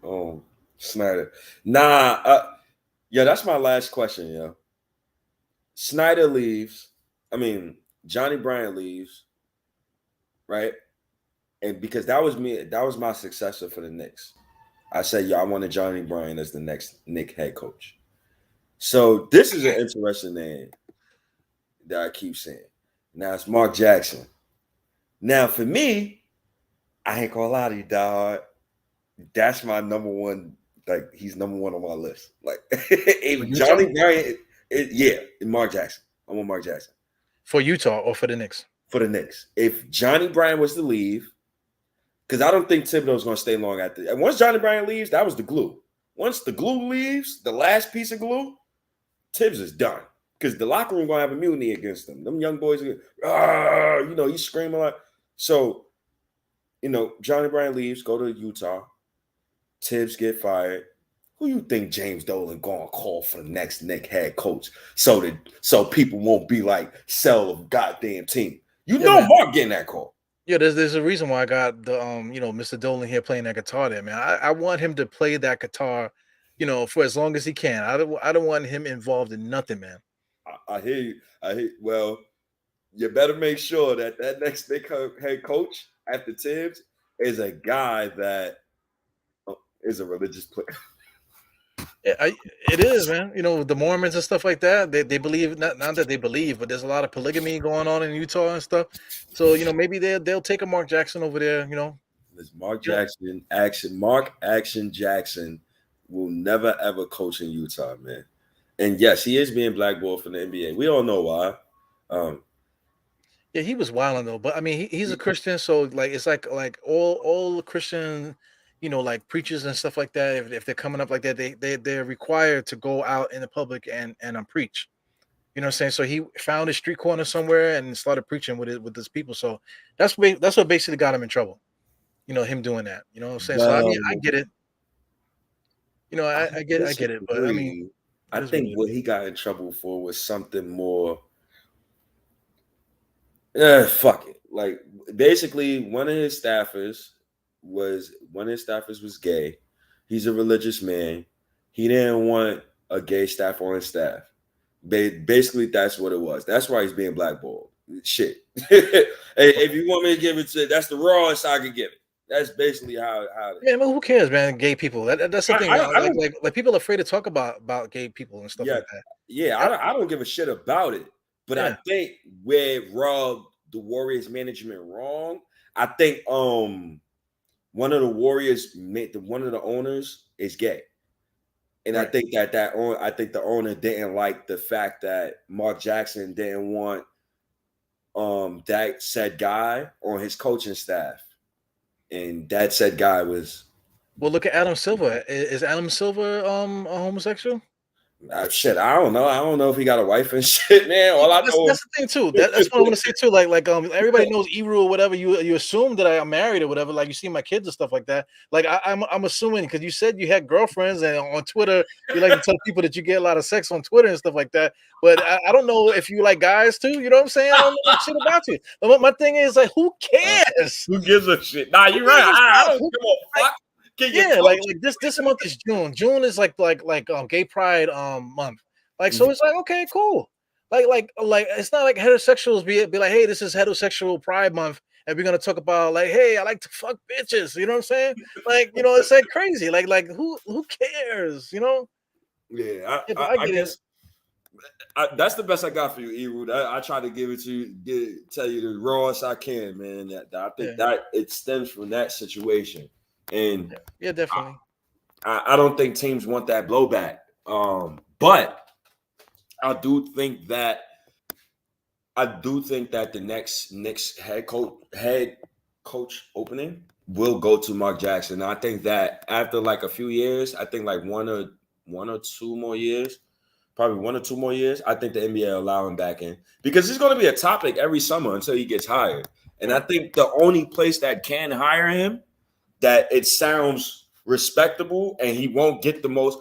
Snyder? Nah, yeah, that's my last question, yo. Snyder leaves. I mean, Johnny Bryant leaves, right? And because that was me, that was my successor for the Knicks. I said, yo, I wanted Johnny Bryant as the next Knicks head coach. So this is an interesting name that I keep saying. Now it's Mark Jackson. Now for me, I ain't gonna lie to you, dog. That's my number one. Like he's number one on my list. Like For if Utah, Johnny Bryant, yeah, Mark Jackson. I want Mark Jackson for Utah, or for the Knicks. for the Knicks. If Johnny Bryant was to leave, because I don't think Thibodeau's going to stay long after. And once Johnny Bryant leaves, that was the glue. Once the glue leaves, the last piece of glue, Tibbs is done. Because the locker room going to have a mutiny against them. Them young boys, he's screaming like. So, Johnny Bryant leaves, go to Utah. Tibbs get fired. Who you think James Dolan going to call for the next Knicks head coach so people won't be like, sell a goddamn team? Yeah, man. Mark getting that call. Yeah, there's a reason why I got the Mr. Dolan here playing that guitar there, man. I want him to play that guitar, for as long as he can. I don't want him involved in nothing, man. I hear you. Well, you better make sure that next Knicks head coach after Tibbs is a guy that is a religious player. Yeah, it is, man. The Mormons and stuff like that. They believe not that they believe, but there's a lot of polygamy going on in Utah and stuff. So maybe they'll take a Mark Jackson over there. This Mark You know, Jackson Jackson will never ever coach in Utah, man. And yes, he is being blackballed from the NBA. We all know why. Yeah, he was wilding though, but I mean, he's a Christian, so like it's like all Christian, like preachers and stuff like that. If they're coming up like that, they're required to go out in the public and preach. You know what I'm saying? So he found a street corner somewhere and started preaching with his people. So that's what basically got him in trouble. Him doing that. You know what I'm saying? So I mean, I Well, get it. I I get it, but I mean, disagree. it I is what think it is. what he got in trouble for was something more. Fuck it. Like basically, one of his staffers was gay. He's a religious man. He didn't want a gay staff on his staff. Basically, that's what it was. That's why he's being blackballed. Shit. If you want me to give it to, that's the rawest I could give it. That's basically how it Yeah, is. man, who cares, man? Gay people. That's the thing. I don't. Like people are afraid to talk about gay people and stuff Yeah, like that. yeah. I don't give a shit about it. But I Yeah, think where rubbed the Warriors management wrong. I think one of the Warriors, one of the owners is gay. And I right. think I think the owner didn't like the fact that Mark Jackson didn't want that said guy on his coaching staff, and that said guy was Well, look at Adam Silver. Is Adam Silver a homosexual? shit. I don't know. I don't know if he got a wife and shit, man. All I know That's the thing too. That's what I want to say too. Like everybody knows Eru or whatever. You assume that I'm married or whatever. Like you see my kids and stuff like that. Like I'm assuming because you said you had girlfriends and on Twitter you like to tell people that you get a lot of sex on Twitter and stuff like that. But I don't know if you like guys too. You know what I'm saying? I don't know shit about you. But my thing is like, who cares? who gives a shit. Nah, you're right. I don't give a fuck. Yeah, like this month is June. June is like gay pride month. Like so it's like okay, cool. Like it's not like heterosexuals be like, hey, this is heterosexual pride month, and we're gonna talk about like, hey, I like to fuck bitches. You know what I'm saying? Like, you know, it's like crazy. Like who cares? You know? Yeah, Yeah, I get guess that's the best I got for you, Eru. I try to give it to you, tell you the rawest I can, man. That I think that it stems from that situation. And yeah, definitely. I don't think teams want that blowback. But I do think that the next Knicks head coach opening will go to Mark Jackson. And I think that after like a few years, I think like one or two more years, probably 1 or 2 more years, I think the NBA will allow him back in because it's going to be a topic every summer until he gets hired. And I think the only place that can hire him that it sounds respectable and he won't get the most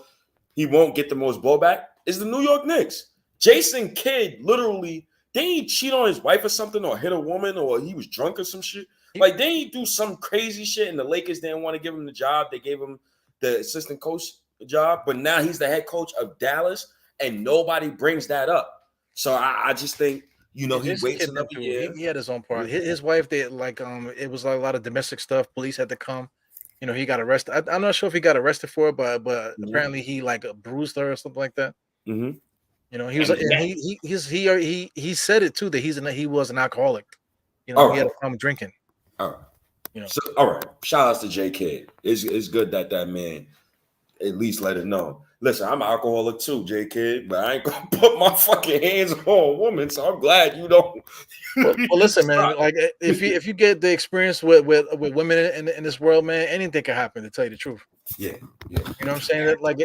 blowback is the New York Knicks. Jason Kidd literally didn't he cheat on his wife or something or hit a woman or he was drunk or some shit. Like didn't he do some crazy shit and the Lakers didn't want to give him the job. They gave him the assistant coach job, but now he's the head coach of Dallas and nobody brings that up. So I just think he waits another year. He had his own part. His wife, they like it was like a lot of domestic stuff. Police had to come. You know, he got arrested. I'm not sure if he got arrested for it, but apparently he like bruised her or something like that. Mm-hmm. You know, he was he said it too that he was an alcoholic. You know, he had a problem drinking. All right. You know. So all right. Shout outs to J Kidd. It's good that man at least let it know. Listen, I'm an alcoholic too, J Kidd, but I ain't gonna put my fucking hands on a woman. So I'm glad you don't. Well, listen, man. Like if you get the experience with women in this world, man, anything can happen. To tell you the truth. Yeah. You know what I'm saying? That like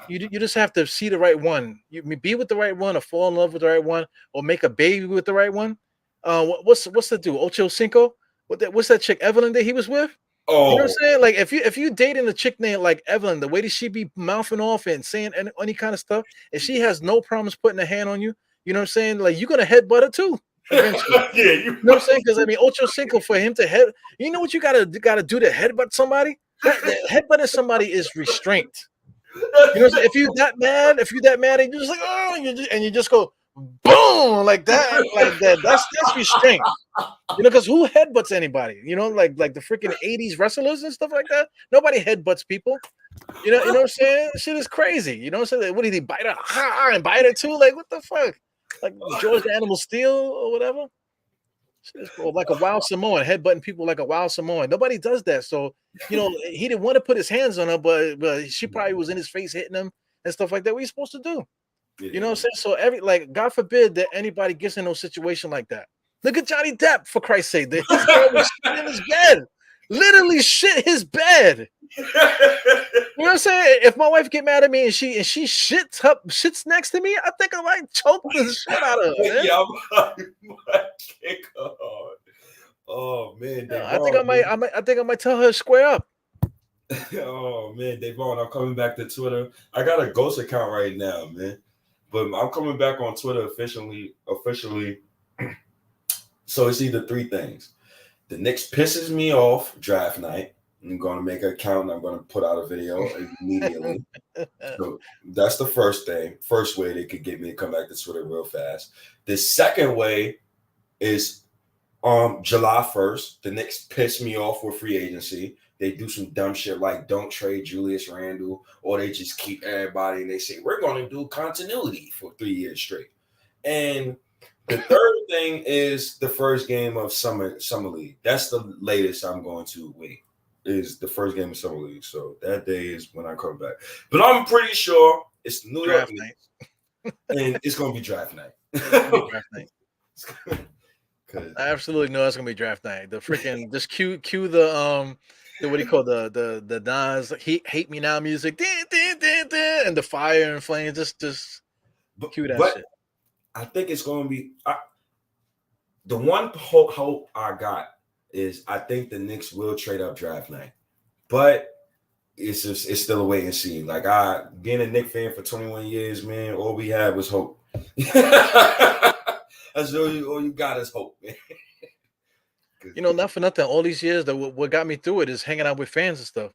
you just have to see the right one. You be with the right one, or fall in love with the right one, or make a baby with the right one. What's the dude? Ocho Cinco? What's that chick Evelyn that he was with? Oh, you know what I'm saying? Like if you dating a chick named like Evelyn, the way that she be mouthing off and saying any kind of stuff, and she has no problems putting a hand on you, you know what I'm saying? Like you're gonna headbutt her too. Eventually. Yeah, you know what I'm saying? Because I mean, Ocho Cinco for him to head, you know what you gotta do to headbutt somebody? That headbutting somebody is restraint. You know, if you're that mad, and you're just like, oh, you just go boom like that. That's restraint. You know, because who headbutts anybody? You know, like the freaking 80s wrestlers and stuff like that. Nobody headbutts people. You know what I'm saying? Shit is crazy. You know what I'm saying? What did he bite her? And bite her too? Like what the fuck? Like George the Animal Steel or whatever. Shit is cool. Like a wild Samoan, headbutting people like a wild Samoan. Nobody does that. So, you know, he didn't want to put his hands on her, but she probably was in his face hitting him and stuff like that. What are you supposed to do? Yeah. You know what I'm saying? So God forbid that anybody gets in no situation like that. Look at Johnny Depp, for Christ's sake. His girl was shit in his bed. Literally shit his bed. You know what I'm saying? If my wife get mad at me and she shits next to me, I think I might choke the shit out of her. Man. Yeah, I might kick her hard. Oh man, I think I might tell her square up. Oh man, Devon, I'm coming back to Twitter. I got a ghost account right now, man. But I'm coming back on Twitter officially. So it's either 3 things. The Knicks pisses me off draft night. I'm going to make an account and I'm going to put out a video immediately. So that's the first thing. First way they could get me to come back to Twitter real fast. The second way is July 1st. The Knicks piss me off with free agency. They do some dumb shit like don't trade Julius Randle, or they just keep everybody and they say, we're going to do continuity for 3 years straight. And the third thing is the first game of Summer League. That's the latest I'm going to wait, is the first game of Summer League. So that day is when I come back. But I'm pretty sure it's New York Knicks, and it's going to be draft night. I absolutely know that's gonna be draft night. The freaking just cue the what do you call the Nas hate me now music, and the fire and flame. Just cue that but shit. I think it's going to be the one hope I got is I think the Knicks will trade up draft night, but it's still a wait and see. Like being a Knicks fan for 21 years, man, all we had was hope. That's all you got is hope, man. Not for nothing. All these years, that what got me through it is hanging out with fans and stuff.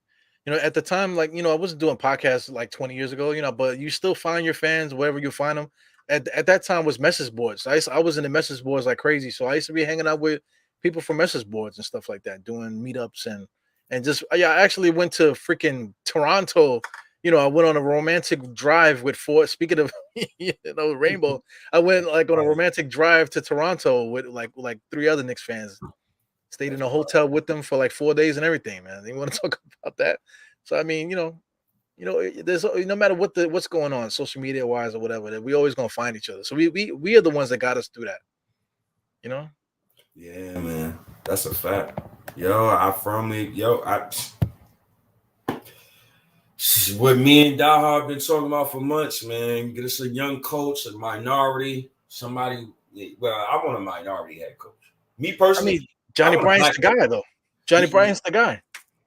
At the time, like I wasn't doing podcasts like 20 years ago. But you still find your fans wherever you find them. At that time was message boards. I was in the message boards like crazy. So I used to be hanging out with people from message boards and stuff like that, doing meetups and just yeah. I actually went to freaking Toronto. I went on a romantic drive with four. Speaking of rainbow, I went like on a romantic drive to Toronto with like three other Knicks fans. Stayed in a hotel with them for like 4 days and everything, man. They want to talk about that. So I mean, there's no matter what's going on, social media wise or whatever, that we always gonna find each other. So we are the ones that got us through that. Yeah, man, that's a fact. What me and Daha have been talking about for months, man. Get us a young coach, a minority, somebody. Well, I want a minority head coach. Me I personally, mean, Johnny want a Bryant's black the guy, though. Johnny Bryant's the guy.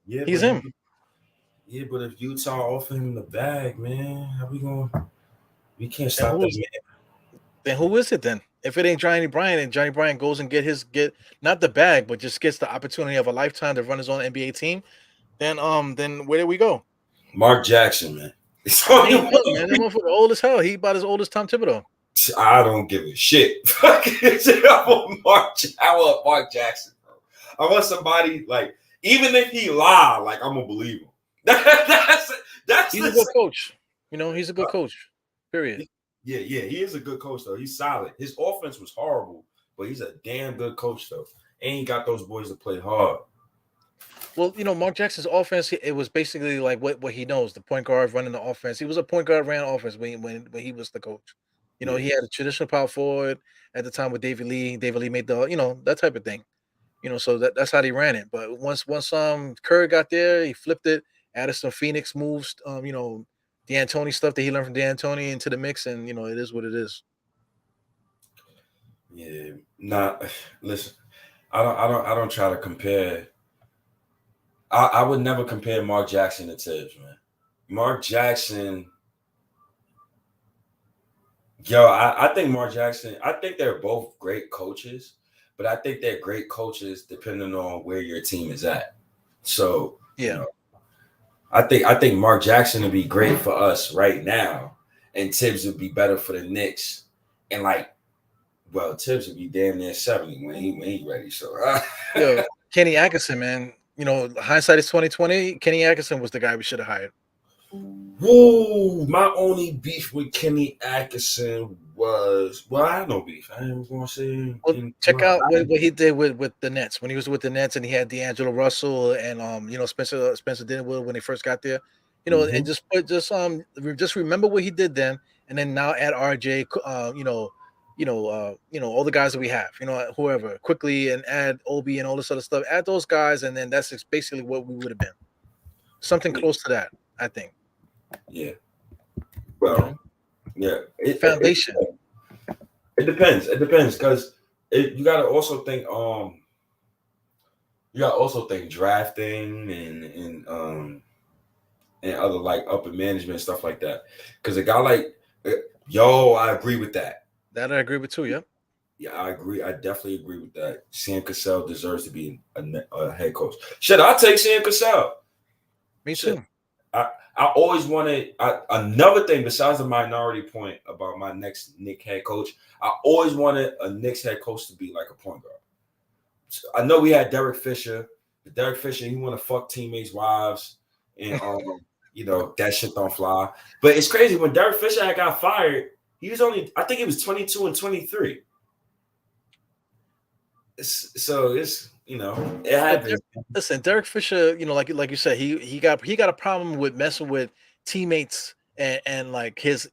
Yeah, He's him. But if Utah offer him the bag, man, how we going? We can't And stop that man. Then who is it then? If it ain't Johnny Bryant, and Johnny Bryant goes and get not the bag, but just gets the opportunity of a lifetime to run his own NBA team, then where do we go? Mark Jackson, man. It's He only ain't young, man. That motherfucker old as hell. He about as old as Tom Thibodeau. I don't give a shit. I want Mark Jackson, bro. I want somebody like, even if he lie, like I'm gonna believe him. That's He's a good coach. He's a good coach. Period. Yeah, he is a good coach though. He's solid. His offense was horrible, but he's a damn good coach though. And he got those boys to play hard. Well, Mark Jackson's offense, it was basically like what he knows, the point guard running the offense. He was a point guard ran offense when he was the coach. He had a traditional power forward at the time with David Lee. David Lee made the, that type of thing. So that's how they ran it. But once Kerr got there, he flipped it, added some Phoenix moves, D'Antoni stuff that he learned from D'Antoni into the mix, and it is what it is. Yeah, listen, I don't try to compare. I would never compare Mark Jackson to Tibbs, man. Mark Jackson, I think Mark Jackson, I think they're both great coaches, but I think they're great coaches depending on where your team is at. So, yeah. I think Mark Jackson would be great for us right now, and Tibbs would be better for the Knicks. And Tibbs would be damn near 70 when he ready. So, Kenny Atkinson, man. Hindsight is 2020. Kenny Atkinson was the guy we should have hired. Woo! My only beef with Kenny Atkinson was I had no beef. I ain't gonna say. Well, check out what he did with the Nets when he was with the Nets, and he had D'Angelo Russell and Spencer Dinwiddie when they first got there. And just remember what he did then, and then now add RJ. All the guys that we have, whoever quickly, and add Obi and all this other stuff. Add those guys, and then that's basically what we would have been. Something close to that, I think. Yeah. Well, yeah. Foundation. It depends. It depends because you gotta also think. You gotta also think drafting and other like upper management stuff like that. Because a guy like I agree with that. That I agree with too. Yep. Yeah, I agree. I definitely agree with that. Sam Cassell deserves to be a head coach. Shit, I'll take Sam Cassell. Me too. I always wanted another thing besides the minority point about my next Knicks head coach. I always wanted a Knicks head coach to be like a point guard. So I know we had Derek Fisher. But Derek Fisher, he want to fuck teammates' wives, and that shit don't fly. But it's crazy when Derek Fisher had got fired. He was I think he was 22 and 23. It happens. Listen, Derek Fisher, like you said, he got a problem with messing with teammates and like his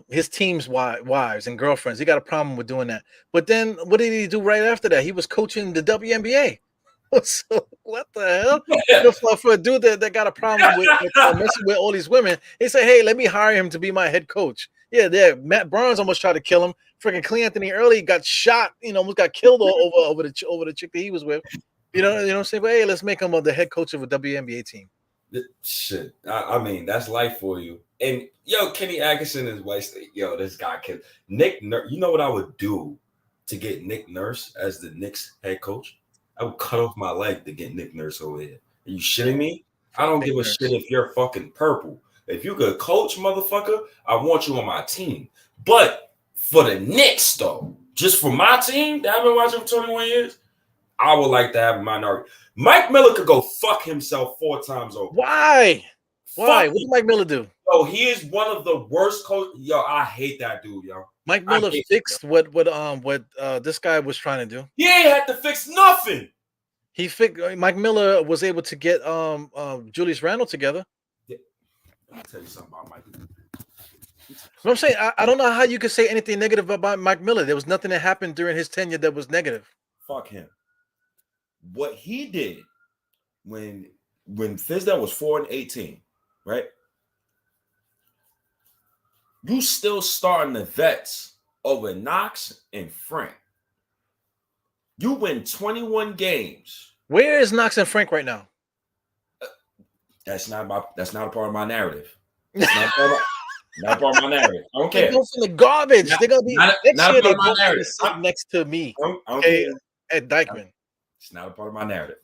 his team's wives and girlfriends. He got a problem with doing that. But then what did he do right after that? He was coaching the WNBA. So what the hell? For a dude that got a problem with messing with all these women, they say, hey, let me hire him to be my head coach. Yeah. Matt Barnes almost tried to kill him. Freaking Clay Anthony Early got shot, almost got killed over the chick that he was with. You know what I'm saying? But hey, let's make him the head coach of a WNBA team. Shit. I mean, that's life for you. And Kenny Atkinson is wasted. This guy can Nick Nurse. You know what I would do to get Nick Nurse as the Knicks head coach? I would cut off my leg to get Nick Nurse over here. Are you shitting me? I don't give a shit if you're fucking purple. If you could coach, motherfucker, I want you on my team. But for the Knicks, though, just for my team that I've been watching for 21 years, I would like to have a minority. Mike Miller could go fuck himself 4 times over. Why? What did Mike Miller do? Yo, he is one of the worst coaches. Yo, I hate that dude, yo. Mike Miller fixed what this guy was trying to do. He ain't had to fix nothing. Mike Miller was able to get Julius Randle together. Yeah. Let me tell you something about Mike Miller. What I'm saying, I don't know how you could say anything negative about Mike Miller. There was nothing that happened during his tenure that was negative. Fuck him. What he did when Fizdale was 4-18, right? You still starting the vets over Knox and Frank. You win 21 games. Where is Knox and Frank right now? That's not a part of my narrative. Not a part of my narrative. I don't care. They're going from the garbage. They're gonna be next to me. At Dykeman. It's not a part of my narrative.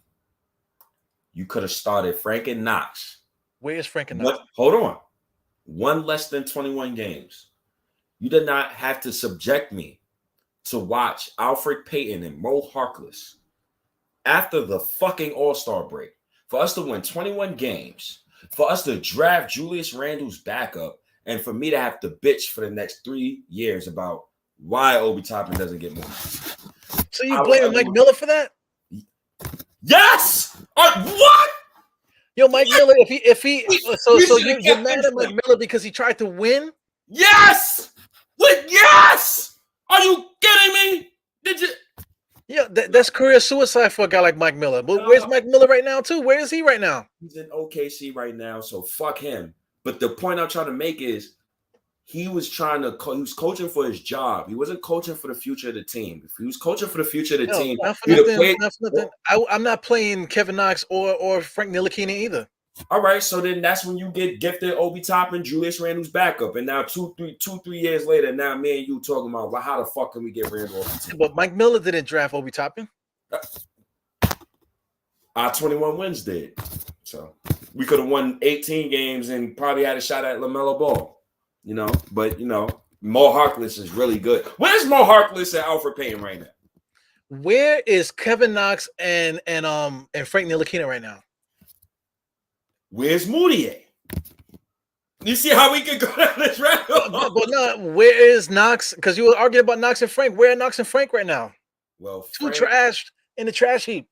You could have started Frank and Knox. Where is Frank and Knox? Hold on. One less than 21 games. You did not have to subject me to watch Alfred Payton and Mo Harkless after the fucking All-Star break. For us to win 21 games, for us to draft Julius Randle's backup, and for me to have to bitch for the next 3 years about why Obi Toppin doesn't get more. So you blaming Mike Miller for that? Yes! What? Yo, Mike Miller, if he you're mad at Mike Miller because he tried to win? Yes! Yes! Are you kidding me? Did you? Yeah, that's career suicide for a guy like Mike Miller. But where's Mike Miller right now, too? Where is he right now? He's in OKC right now, so fuck him. But the point I'm trying to make is he was coaching for his job. He wasn't coaching for the future of the team. If he was coaching for the future of the team, I'm not playing Kevin Knox or Frank Ntilikina either. All right, so then that's when you get gifted Obi Toppin, Julius Randle's backup, and now 2-3 years later, now me and you talking about, well, how the fuck can we get Randle off the team? But Mike Miller didn't draft Obi Toppin. Our 21 wins did. So we could have won 18 games and probably had a shot at LaMelo Ball, But Mo Harkless is really good. Where's Mo Harkless and Alfred Payton right now? Where is Kevin Knox and Frank Ntilikina right now? Where's Moutier? You see how we can go down this route? But no, where is Knox? Because you were arguing about Knox and Frank. Where are Knox and Frank right now? Well, too trashed in the trash heap.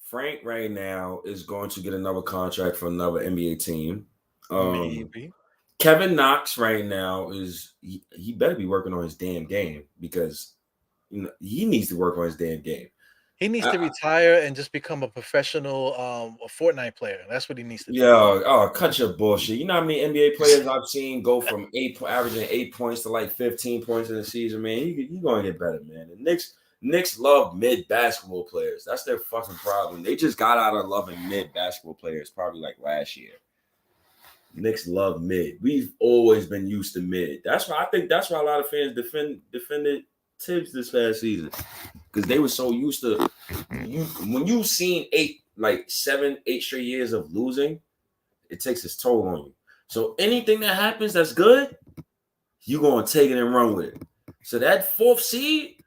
Frank right now is going to get another contract for another NBA team. Maybe. Kevin Knox right now he better be working on his damn game because he needs to work on his damn game. He needs to retire and just become a professional Fortnite player. That's what he needs to do. Yeah, cut your bullshit. You know how many NBA players I've seen go from averaging 8 points to like 15 points in the season, man. You're going to get better, man. The Knicks love mid basketball players. That's their fucking problem. They just got out of loving mid basketball players probably like last year. Knicks love mid. We've always been used to mid. That's why a lot of fans defended Tibbs this past season. Because they were so used to when you've seen 7, 8 straight years of losing, it takes its toll on you. So anything that happens that's good, you're gonna take it and run with it. So that 4th seed,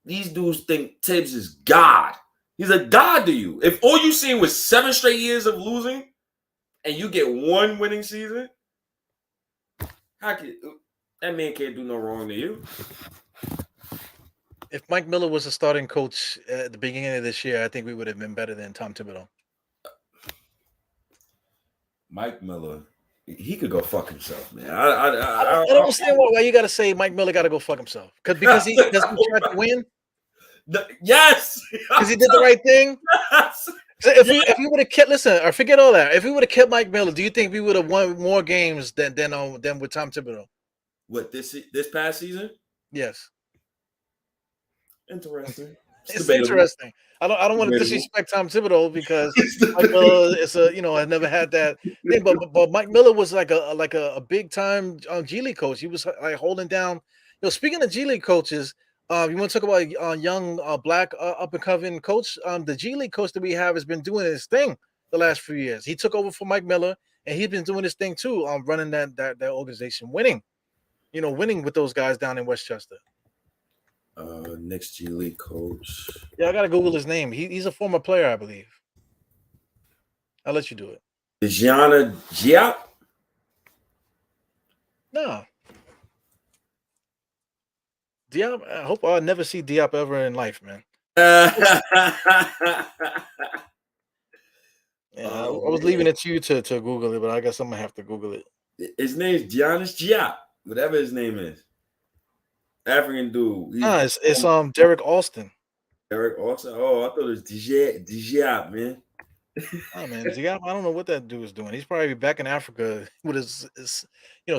these dudes think Tibbs is God. He's a god to you. If all you seen was 7 straight years of losing and you get 1 winning season, that man can't do no wrong to you. If Mike Miller was a starting coach at the beginning of this year, I think we would have been better than Tom Thibodeau. Mike Miller He could go fuck himself, man. I don't understand why you got to say Mike Miller got to go fuck himself because he tried to win. Yes, Because he did the right thing. So if we would have kept or forget all that. If we would have kept Mike Miller, do you think we would have won more games than with Tom Thibodeau? What this past season? Yes. Interesting. It's interesting. I don't want to disrespect Tom Thibodeau because Mike Miller is has never had that thing. But Mike Miller was like a big time G League coach. He was like holding down. Speaking of G League coaches, you want to talk about young black up and coming coach? The G League coach that we have has been doing his thing the last few years. He took over for Mike Miller, and he's been doing his thing too. Running that organization, winning with those guys down in Westchester. Knicks G League coach. Yeah, I gotta Google his name. He's a former player, I believe. I'll let you do it. Gianna Diop? No. Diop, I hope I'll never see Diop ever in life, man. Yeah, I was leaving it to you to Google it, but I guess I'm gonna have to Google it. His name's Giannis Diop, whatever his name is. African dude. It's Derek Alston. Derek Alston. Oh, I thought it was Diop, man. Oh man, Diop, I don't know what that dude is doing. He's probably back in Africa with his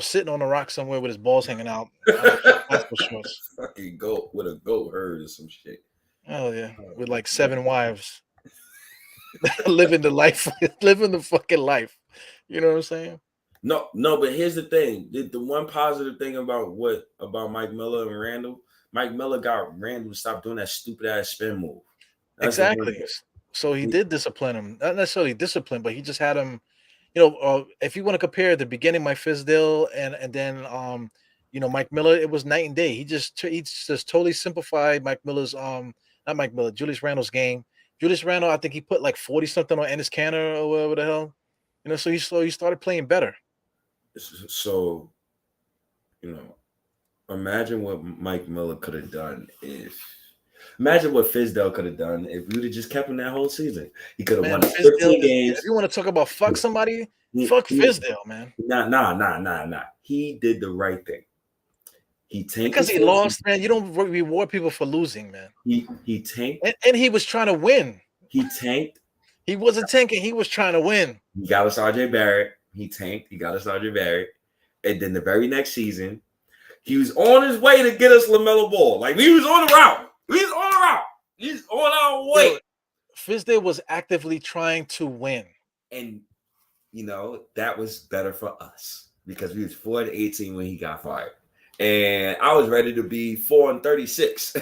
sitting on a rock somewhere with his balls hanging out. Fucking goat with a goat herd or some shit. Oh yeah, with like 7 wives. living the fucking life. You know what I'm saying? No, but here's the thing. The one positive thing about Mike Miller and Randall, Mike Miller got Randall to stop doing that stupid ass spin move. That's exactly. So he did discipline him. Not necessarily discipline, but he just had him, if you want to compare the beginning Mike Fizdale and then Mike Miller, it was night and day. He just totally simplified Mike Miller's not Mike Miller, Julius Randle's game. Julius Randle, I think he put like 40 something on Ennis Canner or whatever the hell. So he started playing better. So, imagine what Mike Miller could have done imagine what Fizdale could have done if we would have just kept him that whole season. He could have won 15 games. If you want to talk about fuck somebody, fuck Fizdale, man. Nah. He did the right thing. He tanked because he lost, man. You don't reward people for losing, man. He tanked, and he was trying to win. He tanked. He wasn't tanking. He was trying to win. He got us RJ Barrett. He tanked. He got us RJ Barrett. And then the very next season, he was on his way to get us LaMelo Ball. Like, he was on the route. He's on our way. Fizdale was actively trying to win. And, that was better for us because we was 4-18 when he got fired. And I was ready to be 4-36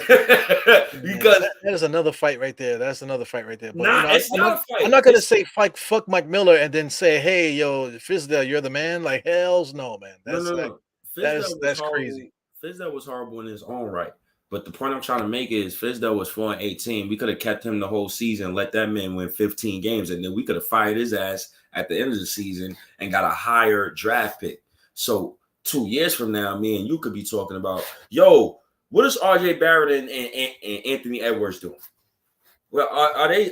because that is another fight right there. That's another fight right there. But it's not a fight. I'm not gonna say fuck Mike Miller and then say, hey, yo, Fizdale, you're the man. Like, hell's no, man. No. That's crazy. Fizdale was horrible in his own right. But the point I'm trying to make is Fizdale was 4-18. We could have kept him the whole season, let that man win 15 games, and then we could have fired his ass at the end of the season and got a higher draft pick. So 2 years from now, me and you could be talking about, yo, what is RJ Barrett and Anthony Edwards doing? Well, are they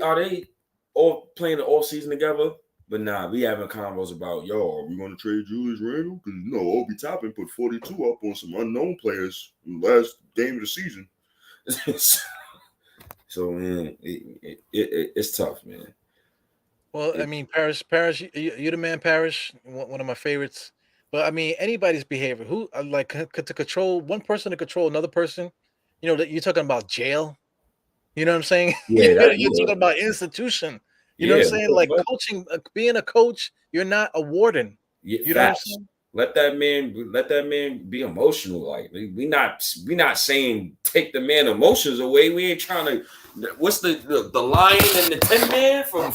all playing the off season together? But nah, we having convos about, yo, are we going to trade Julius Randle? Because Obi Toppin put 42 up on some unknown players in the last game of the season. So man, it's tough, man. Well, I mean, Parrish, you're the man, Parrish, one of my favorites. But I mean, anybody's behavior, who like to control one person to control another person, that you're talking about jail. You know what I'm saying? Yeah, you're talking about institution. You know what I'm saying? Like coaching, being a coach, you're not a warden. Yeah, you know what I'm saying? Let that man be emotional. Like we not saying take the man emotions away. We ain't trying to. What's the lion and the Tin Man from?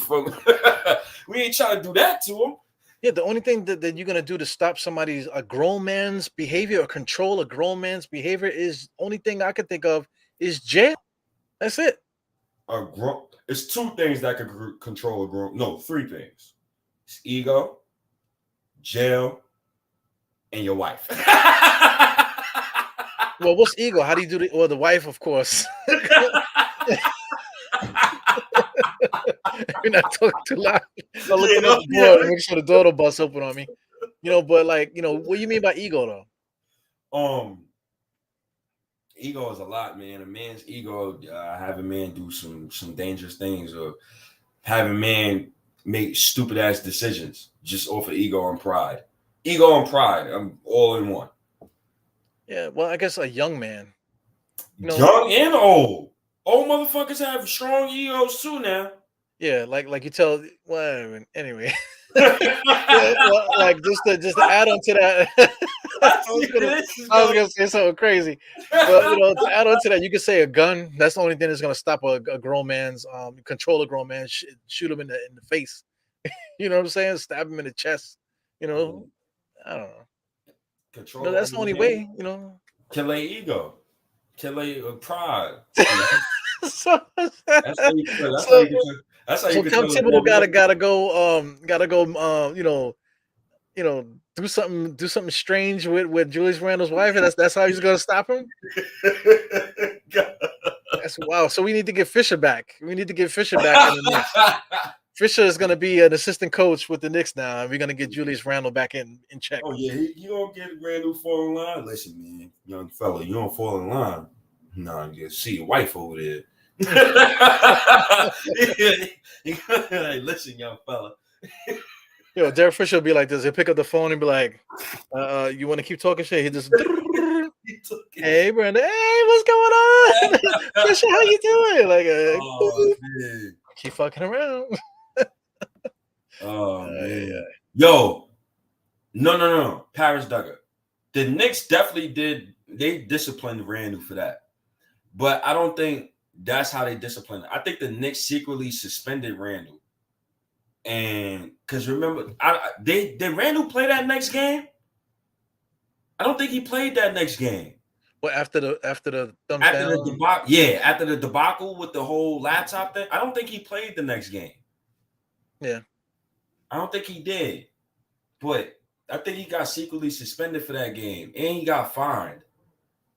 We ain't trying to do that to him. Yeah, the only thing that you're gonna do to stop a grown man's behavior or control a grown man's behavior is only thing I could think of is jail. That's it. It's 2 things that could control a grown. No, 3 things. It's ego, jail, and your wife. Well, what's ego? How do you do it? Well, the wife, of course. You're not talking too loud. I'm looking at the door. Make sure the door don't bust open on me. But like, what do you mean by ego though? Ego is a lot, man. A man's ego, have a man do some dangerous things, or have a man make stupid ass decisions just off of ego and pride. Ego and pride, I'm all in one. Yeah, well, I guess a young man. Young and old. Old motherfuckers have strong egos too now. Yeah, like you tell. Well, anyway. Yeah, well, like just to add on to that, I was gonna say something crazy, but to add on to that, you could say a gun. That's the only thing that's gonna stop a grown man's control a grown man, shoot him in the face. You know what I'm saying? Stab him in the chest. I don't know. Control. That's the only way. Kill their ego, kill their pride. So That's how you kill. That's how you Tom control. Thibodeau gotta go. Do something strange with Julius Randle's wife, and that's how he's gonna stop him. That's wow. So we need to get Fisher back. We need to get Fisher back in the Knicks. Fisher is gonna be an assistant coach with the Knicks now, and we're gonna get Julius Randle back in check. Oh yeah, you gonna get Randle fall in line. Listen, man, young fella, you don't fall in line. Nah, you see your wife over there. Hey, listen, young fella. Derek Fisher will be like this. He'll pick up the phone and be like, you want to keep talking shit? He just, hey, Brandon, hey, what's going on? Fisher, how you doing? Like, keep fucking around. Oh, man. Yo, no. Paris Duggar. The Knicks definitely they disciplined Randle for that. But I don't think that's how they disciplined him. I think the Knicks secretly suspended Randle. And because remember, did Randle play that next game? I don't think he played that next game. Well, after the thumbs down? The debacle, after the debacle with the whole laptop thing, I don't think he played the next game. Yeah, I don't think he did, but I think he got secretly suspended for that game, and he got fined.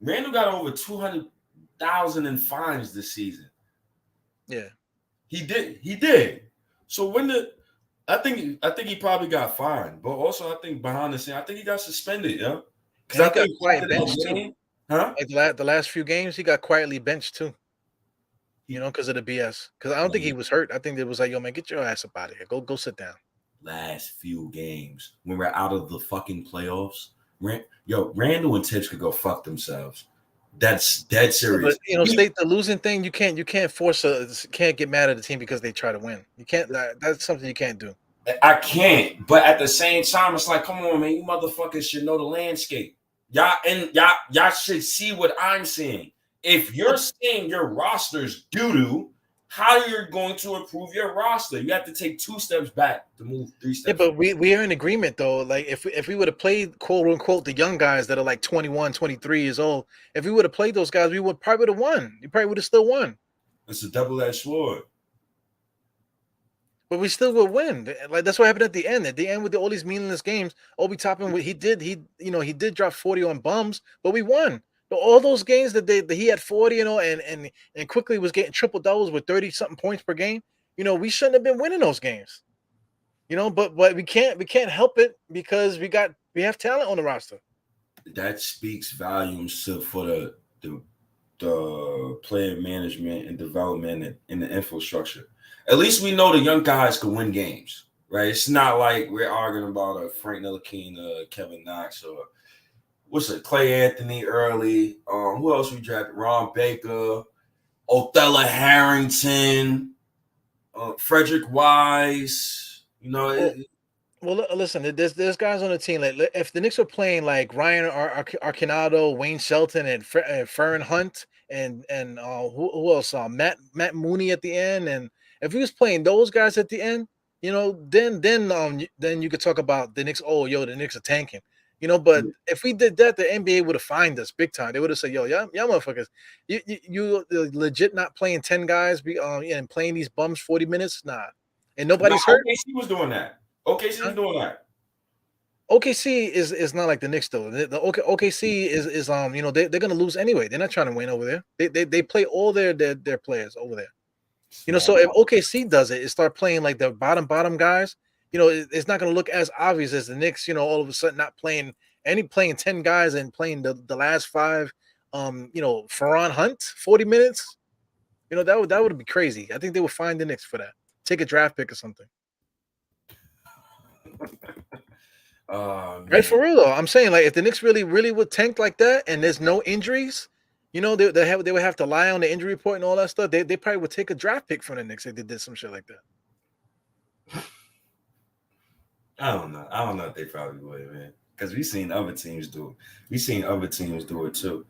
Randle got over 200,000 in fines this season. Yeah, he did. So I think he probably got fined, but also I think behind the scene, I think he got suspended, yeah. Because I think quiet benched too. Huh? Like the last few games, he got quietly benched too. Because of the BS. Because I don't think he was hurt. I think it was like, yo, man, get your ass up out of here. Go sit down. Last few games when we're out of the fucking playoffs, Randle and Tibbs could go fuck themselves. That's dead serious. But state the losing thing. You can't can't get mad at the team because they try to win. You can't. That's something you can't do. I can't. But at the same time, it's like, come on, man, you motherfuckers should know the landscape. Y'all should see what I'm seeing. If you're seeing your roster's doo-doo, how you're going to improve your roster? You have to take 2 steps back to move 3 steps. Yeah, but we are in agreement though. Like if we would have played quote unquote the young guys that are like 21, 23 years old, if we would have played those guys, we would probably have won. You probably would have still won. It's a double-edged sword. But we still would win. Like that's what happened at the end. At the end with all these meaningless games, Obi Toppin, he did drop 40 on bums, but we won. All those games that he had 40, and quickly was getting triple doubles with 30-something points per game. We shouldn't have been winning those games. But we can't help it because we have talent on the roster. That speaks volumes for the player management and development and the infrastructure. At least we know the young guys can win games, right? It's not like we're arguing about a Frank Ntilikina, Kevin Knox, or Clay Anthony early. Who else we drafted? Ron Baker, Othello Harrington, Frederick Wise. Well, listen. There's guys on the team. Like if the Knicks were playing like Ryan Arcanado, Wayne Shelton, and Ferrin Hunt, and who else? Matt Mooney at the end. And if he was playing those guys at the end, then you could talk about the Knicks. Oh, the Knicks are tanking. But if we did that, the NBA would have fined us big time. They would have said, "Yo, y'all motherfuckers, you legit not playing 10 guys, and playing these bums 40 minutes, nah." And nobody's hurt. OKC was doing that. OKC doing that. OKC is not like the Knicks though. The OKC is they're gonna lose anyway. They're not trying to win over there. They play all their players over there. So if OKC does it, start playing like the bottom guys, it's not going to look as obvious as the Knicks, all of a sudden not playing playing 10 guys and playing the last five. Ferran Hunt 40 minutes. That would be crazy. I think they would find the Knicks for that. Take a draft pick or something. Right, for real though. I'm saying, like, if the Knicks really, really would tank like that, and there's no injuries, they would have to lie on the injury report and all that stuff. They probably would take a draft pick from the Knicks if they did some shit like that. I don't know if they probably would, man. Because we've seen other teams do it. We've seen other teams do it too.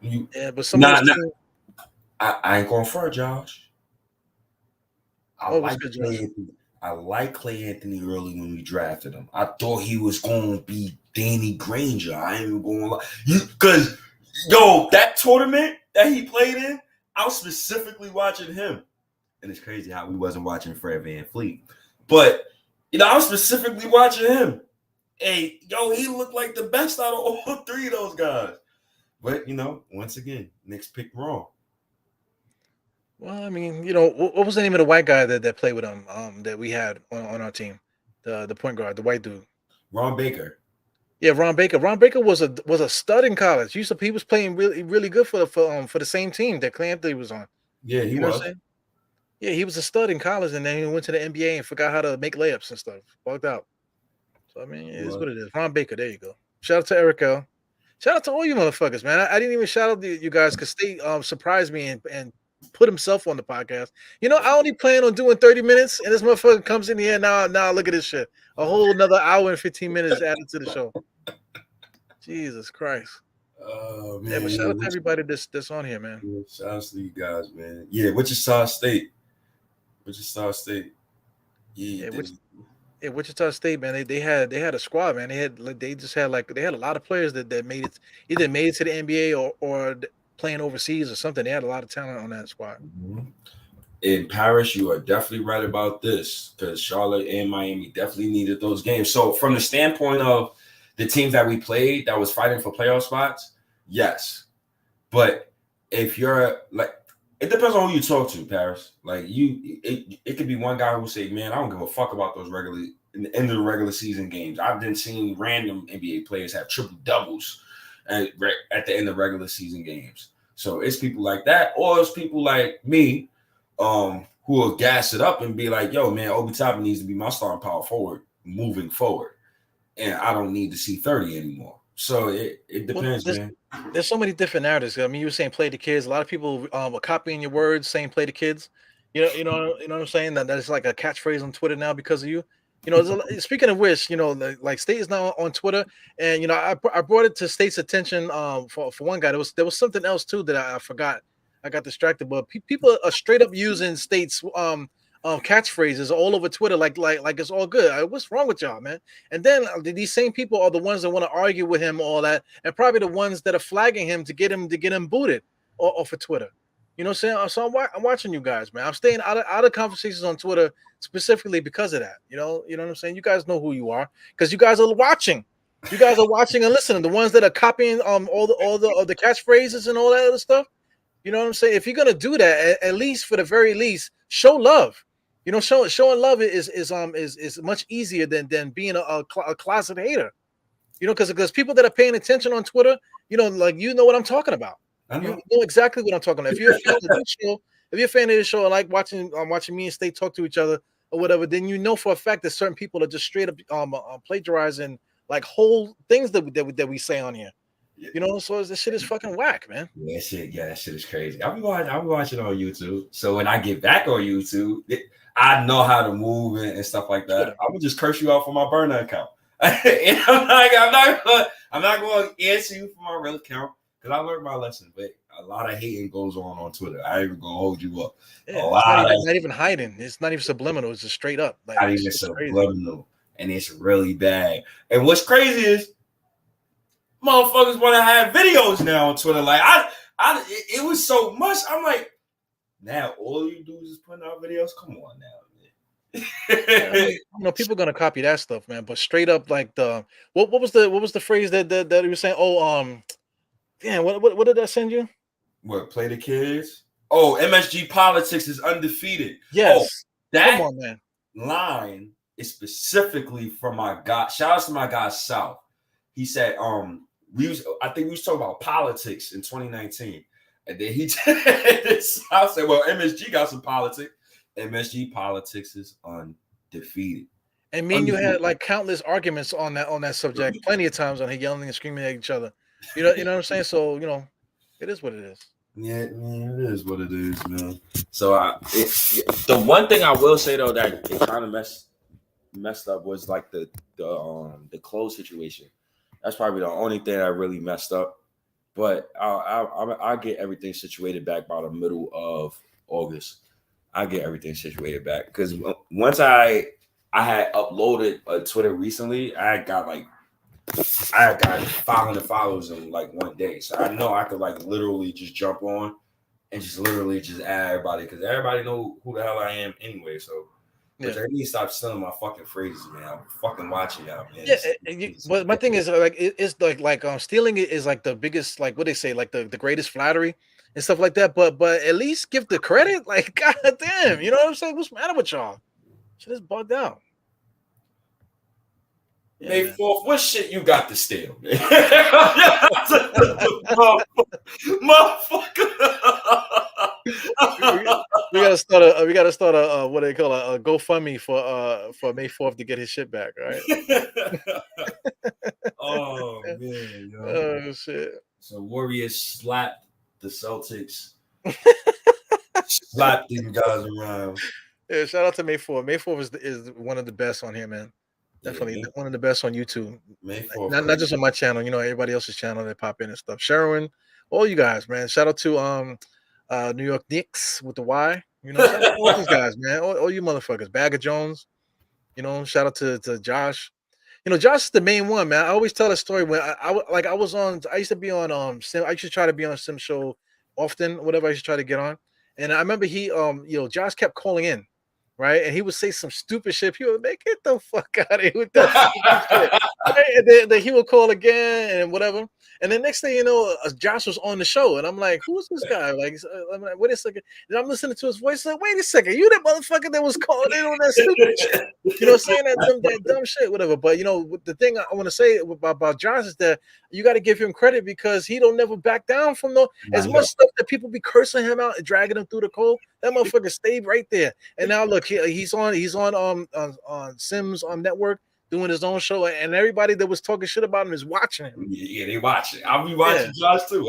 But some of those teams, I ain't going for it, Josh. I like Clay Anthony early when we drafted him. I thought he was going to be Danny Granger. I ain't even going to lie. Because, that tournament that he played in, I was specifically watching him. And it's crazy how we wasn't watching Fred VanVleet. But, I was specifically watching him. Hey, he looked like the best out of all three of those guys. But, once again, Knicks picked wrong. Well, I mean, what was the name of the white guy that played with him that we had on our team? The point guard, the white dude. Ron Baker. Yeah, Ron Baker. Ron Baker was a stud in college. He was playing really, really good for the same team that Clay Anthony was on. Yeah, he was. Yeah, he was a stud in college, and then he went to the NBA and forgot how to make layups and stuff. Bugged out. So, I mean, it is what it is. Ron Baker, there you go. Shout out to Eric L. Shout out to all you motherfuckers, man. I didn't even shout out you guys because they surprised me and put himself on the podcast. I only plan on doing 30 minutes, and this motherfucker comes in here now. Look at this shit. A whole another hour and 15 minutes added to the show. Jesus Christ. Oh, man. Yeah, but shout out to everybody that's on here, man. Yeah, shout out to you guys, man. Yeah, Wichita State. Yeah, Wichita State, man. They had a squad, man. They had a lot of players that made it to the NBA or playing overseas or something. They had a lot of talent on that squad. Mm-hmm. In Paris, you are definitely right about this because Charlotte and Miami definitely needed those games. So from the standpoint of the teams that we played that was fighting for playoff spots, yes. But if you're like, it depends on who you talk to, Paris. Like it could be one guy who say, man, I don't give a fuck about those in the end of the regular season games. I've been seeing random NBA players have triple doubles at the end of regular season games. So it's people like that, or it's people like me, who will gas it up and be like, yo, man, Obi Toppin needs to be my starting power forward moving forward. And I don't need to see 30 anymore. So it depends, man. There's so many different narratives. I mean, you were saying play the kids. A lot of people are copying your words, saying play the kids. You know what I'm saying? That's like a catchphrase on Twitter now because of you. Speaking of which, like State is now on Twitter, and I brought it to State's attention for one guy. There was something else too that I forgot. I got distracted, but people are straight up using State's catchphrases all over Twitter, like it's all good. What's wrong with y'all, man? And then these same people are the ones that want to argue with him, all that, and probably the ones that are flagging him to get him booted off of Twitter. You know what I'm saying? So I'm watching you guys, man. I'm staying out of conversations on Twitter specifically because of that. You know what I'm saying? You guys know who you are because you guys are watching. You guys are watching and listening. The ones that are copying all the catchphrases and all that other stuff. You know what I'm saying? If you're gonna do that, at least for the very least, show love. Showing love is much easier than being a closet hater. Because people that are paying attention on Twitter, what I'm talking about. You know exactly what I'm talking about. If you're a fan of this show, and like watching me and State talk to each other or whatever, then you know for a fact that certain people are just straight up plagiarizing like whole things that we say on here. So this shit is fucking whack, man. That shit is crazy. I'll be watching on YouTube. So when I get back on YouTube, I know how to move and stuff like that. I would just curse you out for my burner account. I'm not going to answer you for my real account because I learned my lesson. But a lot of hating goes on Twitter. I ain't even gonna hold you up. Yeah, not even hiding. It's not even subliminal. It's just straight up. Not even subliminal, and it's really bad. And what's crazy is motherfuckers want to have videos now on Twitter. Like it was so much. I'm like, now all you do is just put out videos. Come on now, man. People are gonna copy that stuff, man. But straight up, like what was the phrase that he was saying? Oh, damn, what did that send you? What, play the kids? Oh, MSG politics is undefeated. Yes, that come on, man. line is specifically from my guy. Shout out to my guy South. He said, I think we was talking about politics in 2019. And then I said, well, MSG got some politics. MSG politics is undefeated. And me and you had like countless arguments on that subject, plenty of times on here yelling and screaming at each other. You know what I'm saying? So, it is what it is. Yeah, man, it is what it is, man. So the one thing I will say though that it kind of messed up was like the clothes situation. That's probably the only thing that really messed up. But I'll get everything situated back by the middle of August. I get everything situated back because once I had uploaded a Twitter recently, I had got 500 followers in like one day. So I know I could like literally just jump on and just literally just add everybody because everybody know who the hell I am anyway. So but I need to stop stealing my fucking phrases, man. I'm fucking watching y'all, man. Yeah, but my thing is like it's like stealing it is like the biggest, like what they say, like the greatest flattery and stuff like that. But at least give the credit. Like, god damn, you know what I'm saying? What's the matter with y'all? Shit is bugged out. Yeah, May 4th, what shit you got to steal, man? Motherfucker. we gotta start a what they call a GoFundMe for May 4th to get his shit back, right? Oh man, yo. Oh shit. So Warriors slapped the Celtics. Slapped these guys around. Yeah, shout out to May 4th. May 4th is one of the best on here, man. Definitely one of the best on YouTube. May 4th. Not just on my channel, everybody else's channel that pop in and stuff. Sherwin, all you guys, man. Shout out to New York Knicks with the Y. Shout out to all these guys, man. All you motherfuckers. Bagger Jones. Shout out to Josh. Josh is the main one, man. I always tell a story when I used to be on Sim. I used to try to be on a Sim show often, whatever I used to try to get on. And I remember he Josh kept calling in. Right, and he would say some stupid shit. He would make get the fuck out of here with that stupid shit. Right? And then he would call again and whatever. And then next thing you know, Josh was on the show, and I'm like, "Who's this guy?" Like, I'm like, "Wait a second." And I'm listening to his voice. Like, "Wait a second, you that motherfucker that was calling in on that stupid shit?" Saying that dumb shit, whatever. But the thing I want to say about Josh is that you got to give him credit because he don't never back down from as much stuff that people be cursing him out and dragging him through the cold. That motherfucker stayed right there. And now look, he's on Sims network doing his own show, and everybody that was talking shit about him is watching him. Yeah, they watch it. I'll be watching Josh too.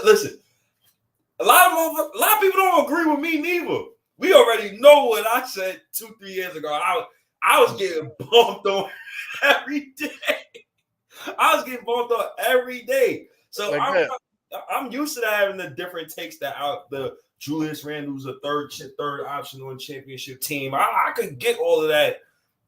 Listen. A lot of people don't agree with me neither. We already know what I said 2-3 years ago. I was getting bumped on every day. I was getting bumped on every day. So like I'm used to that, having the different takes that out the Julius Randle's a third option on championship team. I could get all of that.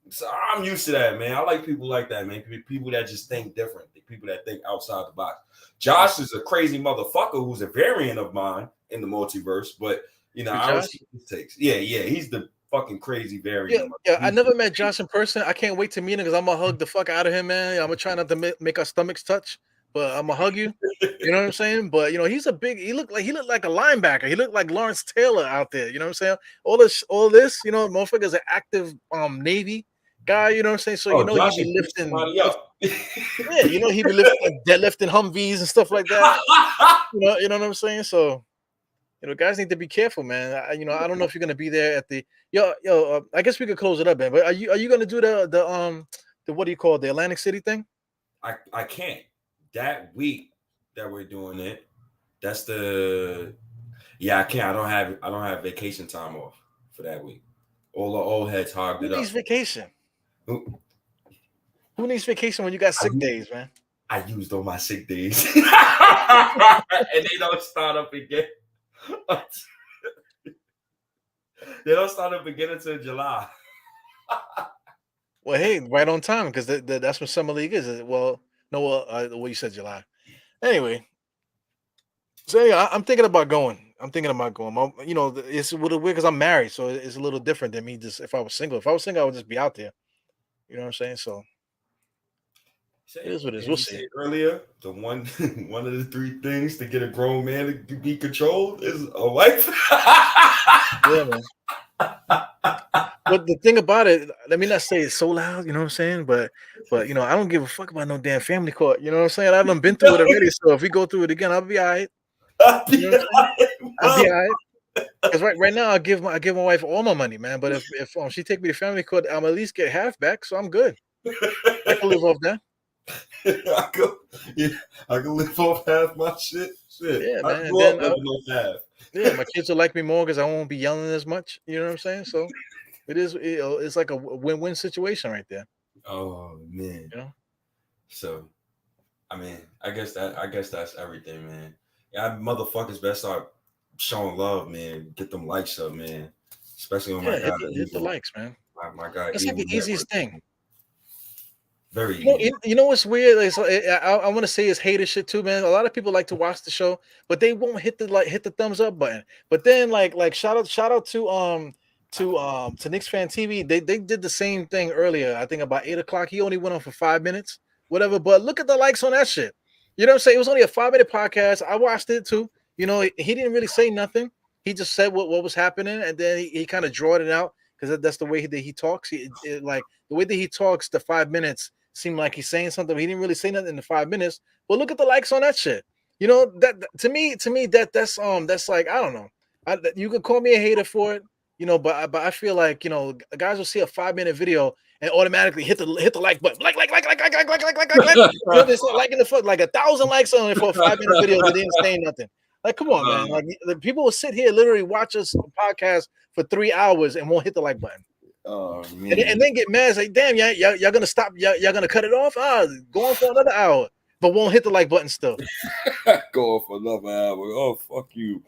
So I'm used to that, man. I like people like that, man. People that just think different. People that think outside the box. Josh is a crazy motherfucker who's a variant of mine in the multiverse, but I don't see his takes. Yeah, he's the fucking crazy variant. Yeah, I never met Josh in person. I can't wait to meet him because I'm gonna hug the fuck out of him, man. I'm gonna try not to make our stomachs touch, but I'm gonna hug you. You know what I'm saying? But he's a big. He looked like a linebacker. He looked like Lawrence Taylor out there. You know what I'm saying? All this, motherfucker's an active Navy guy. You know what I'm saying? So Josh he be lifting. Yeah, he be lifting Humvees and stuff like that. You know what I'm saying? So. Guys need to be careful, man. I don't know if you're gonna be there at the I guess we could close it up, man. But are you gonna do the what do you call it, the Atlantic City thing? I can't. That week that we're doing it, that's I can't. I don't have vacation time off for that week. All the old heads hogged it up. Who needs vacation? Who needs vacation when you got sick days, man? I used all my sick days, and they don't start up again. They don't start up again until July. Well, hey, right on time because that's when summer league is. Well, no, you said July. Anyway, so I'm thinking about going. It's a little weird because I'm married, so it's a little different than me. Just if I was single, I would just be out there. You know what I'm saying? So. It is what it is. We'll see. Earlier, the one of the 3 things to get a grown man to be controlled is a wife. Yeah, man. but the thing about it, let me not say it's so loud, you know what I'm saying? But you know, I don't give a fuck about no damn family court. You know what I'm saying? I've done been through it already. So if we go through it again, I'll be all right. You know what I'm saying? I'll be all right. Because right now I give my wife all my money, man. But if she take me to family court, I'm at least get half back, so I'm good. I can live off that. I go, yeah, I can live off half my shit. Shit, Yeah, I man. And grew then up living off half. yeah, my kids will like me more because I won't be yelling as much. You know what I'm saying? So it's like a win-win situation right there. Oh man. You know? So, I mean, I guess that's everything, man. Yeah, motherfuckers better start showing love, man. Get them likes up, man. Especially on my Yeah, guy, hit the likes, man. my guy. That's like the easiest thing. Very You know, easy. you know what's weird? Like, so I want to say it's hater shit too, man. A lot of people like to watch the show, but they won't hit the thumbs up button. But then like shout out to Knicks Fan TV. They did the same thing earlier. I think about 8 o'clock. He only went on for 5 minutes, whatever. But look at the likes on that shit. You know what I'm saying? It was only a 5 minute podcast. I watched it too. You know, he didn't really say nothing. He just said what was happening, and then he kind of drawed it out because that's the way that he talks. Like the way that he talks, the 5 minutes seemed like he's saying something. But he didn't really say nothing in the 5 minutes. But look at the likes on that shit. You know that to me that's like I don't know. You could call me a hater for it, you know, but I feel like you know guys will see a 5 minute video and automatically hit the like button, like. You know, they start liking the fuck like 1,000 likes on it for a 5 minute video. They didn't say nothing. Like, come on, man. Like the people will sit here literally watch us podcast for 3 hours and won't hit the like button. Oh man. And then get mad. It's like, damn, y'all gonna stop? Y'all gonna cut it off? Go on for another hour, but won't hit the like button still. Go on for another hour. Oh, fuck you.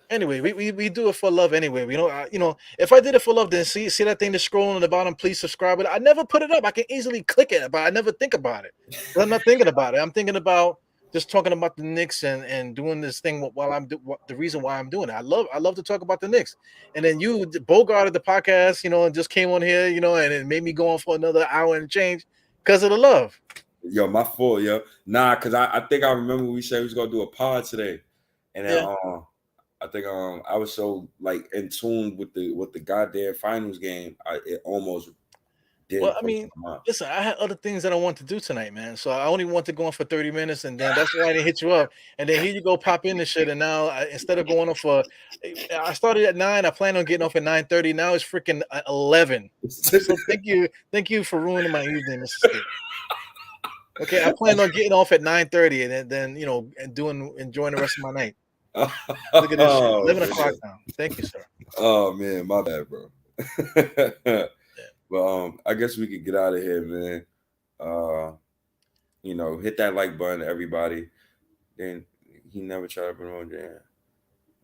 Anyway, we do it for love anyway. We don't, you know, if I did it for love, then see that thing that's scrolling on the bottom, please subscribe. I never put it up. I can easily click it, but I never think about it. I'm not thinking about it. I'm thinking about just talking about the Knicks and doing this thing while the reason why I'm doing it. I love to talk about the Knicks. And then you bogarted the podcast, you know, and just came on here, you know, and it made me go on for another hour and change because of the love. Yo, my fault, yo. Nah, because I think I remember we said we was gonna do a pod today. And then I think I was so like in tune with the goddamn finals game, it almost didn't. Well, I mean, listen, I had other things that I want to do tonight, man. So I only want to go on for 30 minutes, and then that's why I didn't hit you up. And then here you go, pop in the shit. And now instead of going off I started at 9. I plan on getting off at 9:30. Now it's freaking 11. So thank you for ruining my evening, Mr. Stick. Okay, I plan on getting off at 9:30, and then you know, enjoying the rest of my night. Look at this shit. 11 o'clock now. Thank you, sir. Oh man, my bad, bro. Well, I guess we could get out of here, man. You know, hit that like button, everybody. Then he never tried to promote Jan.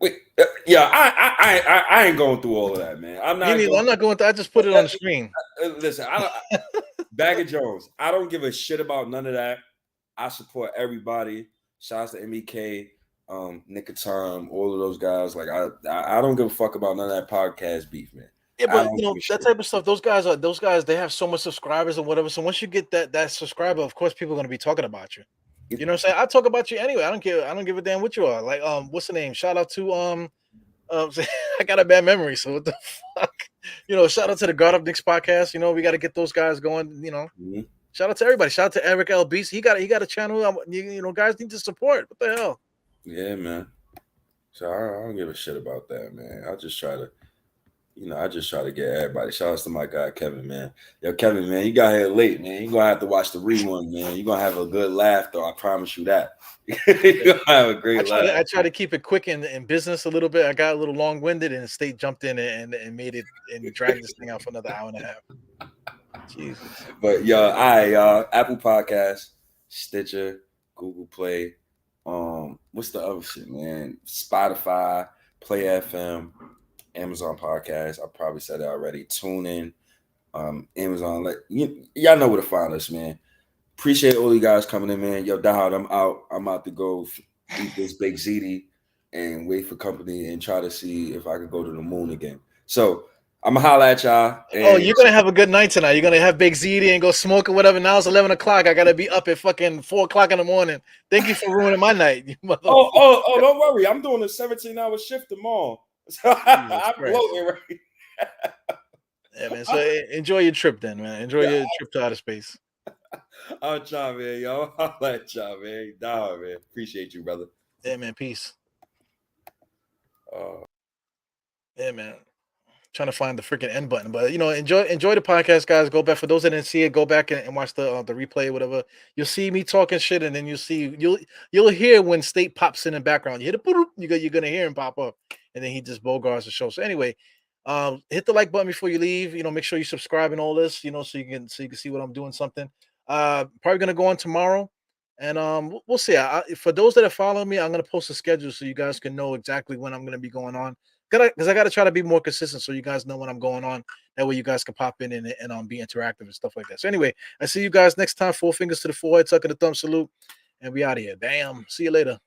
Wait, yeah, I ain't going through all of that, man. I'm not going through. I just put it on the screen. Listen, Bag of Jones. I don't give a shit about none of that. I support everybody. Shouts to MEK, Nick of Time, all of those guys. Like I don't give a fuck about none of that podcast beef, man. Yeah, but you know that type of stuff. Those guys. They have so much subscribers or whatever. So once you get that subscriber, of course, people are going to be talking about you. You know what I'm saying? I talk about you anyway. I don't care. I don't give a damn what you are. Like what's the name? Shout out to I got a bad memory. So what the fuck? You know, shout out to the God of Knicks podcast. You know, we got to get those guys going. You know, shout out to everybody. Shout out to Eric L. Beast. He got a channel. You know, guys need to support. What the hell? Yeah, man. So I don't give a shit about that, man. I just try to get everybody. Shout out to my guy Kevin, man. Yo, Kevin, man, you got here late, man. You're gonna have to watch the rerun, man. You're gonna have a good laugh, though. I promise you that. You're gonna have a great laugh. I try to keep it quick in business a little bit. I got a little long-winded, and the state jumped in and made it and dragged this thing out for another hour and a half. Jesus. But yo, Apple Podcasts, Stitcher, Google Play, what's the other shit, man? Spotify, Play FM. Amazon Podcast. I probably said it already. Tune in. Amazon. Like y'all know where to find us, man. Appreciate all you guys coming in, man. Yo, Dahad, I'm out. I'm out to go eat this big ziti and wait for company and try to see if I could go to the moon again. So I'm gonna holla at y'all. Oh, you're gonna have a good night tonight. You're gonna have big ziti and go smoke or whatever. Now it's 11 o'clock. I gotta be up at fucking 4 o'clock in the morning. Thank you for ruining my night. Oh, don't worry. I'm doing a 17-hour shift tomorrow. So I'm bloating, right? Yeah, man. So enjoy your trip then, man. Enjoy Yeah. your trip to outer space. I'll try, man. Yo, I'll let y'all, man. Nah, man. Appreciate you, brother. Yeah, man. Peace. Uh, Yeah, man. Trying to find the freaking end button, but enjoy the podcast, guys. Go back for those that didn't see it. Go back and watch the replay, or whatever. You'll see me talking shit, and then you'll hear when State pops in the background. You hit a boop, you're gonna hear him pop up, and then he just bogarts the show. So anyway, hit the like button before you leave. Make sure you subscribe and all this. So you can see what I'm doing. Something. Probably gonna go on tomorrow, and we'll see. For those that are following me, I'm gonna post a schedule so you guys can know exactly when I'm gonna be going on. Because I gotta try to be more consistent so you guys know when I'm going on. That way you guys can pop in and be interactive and stuff like that. So anyway, I see you guys next time. 4 fingers to the forehead, tuck of the thumb salute, and we out of here. Bam. See you later.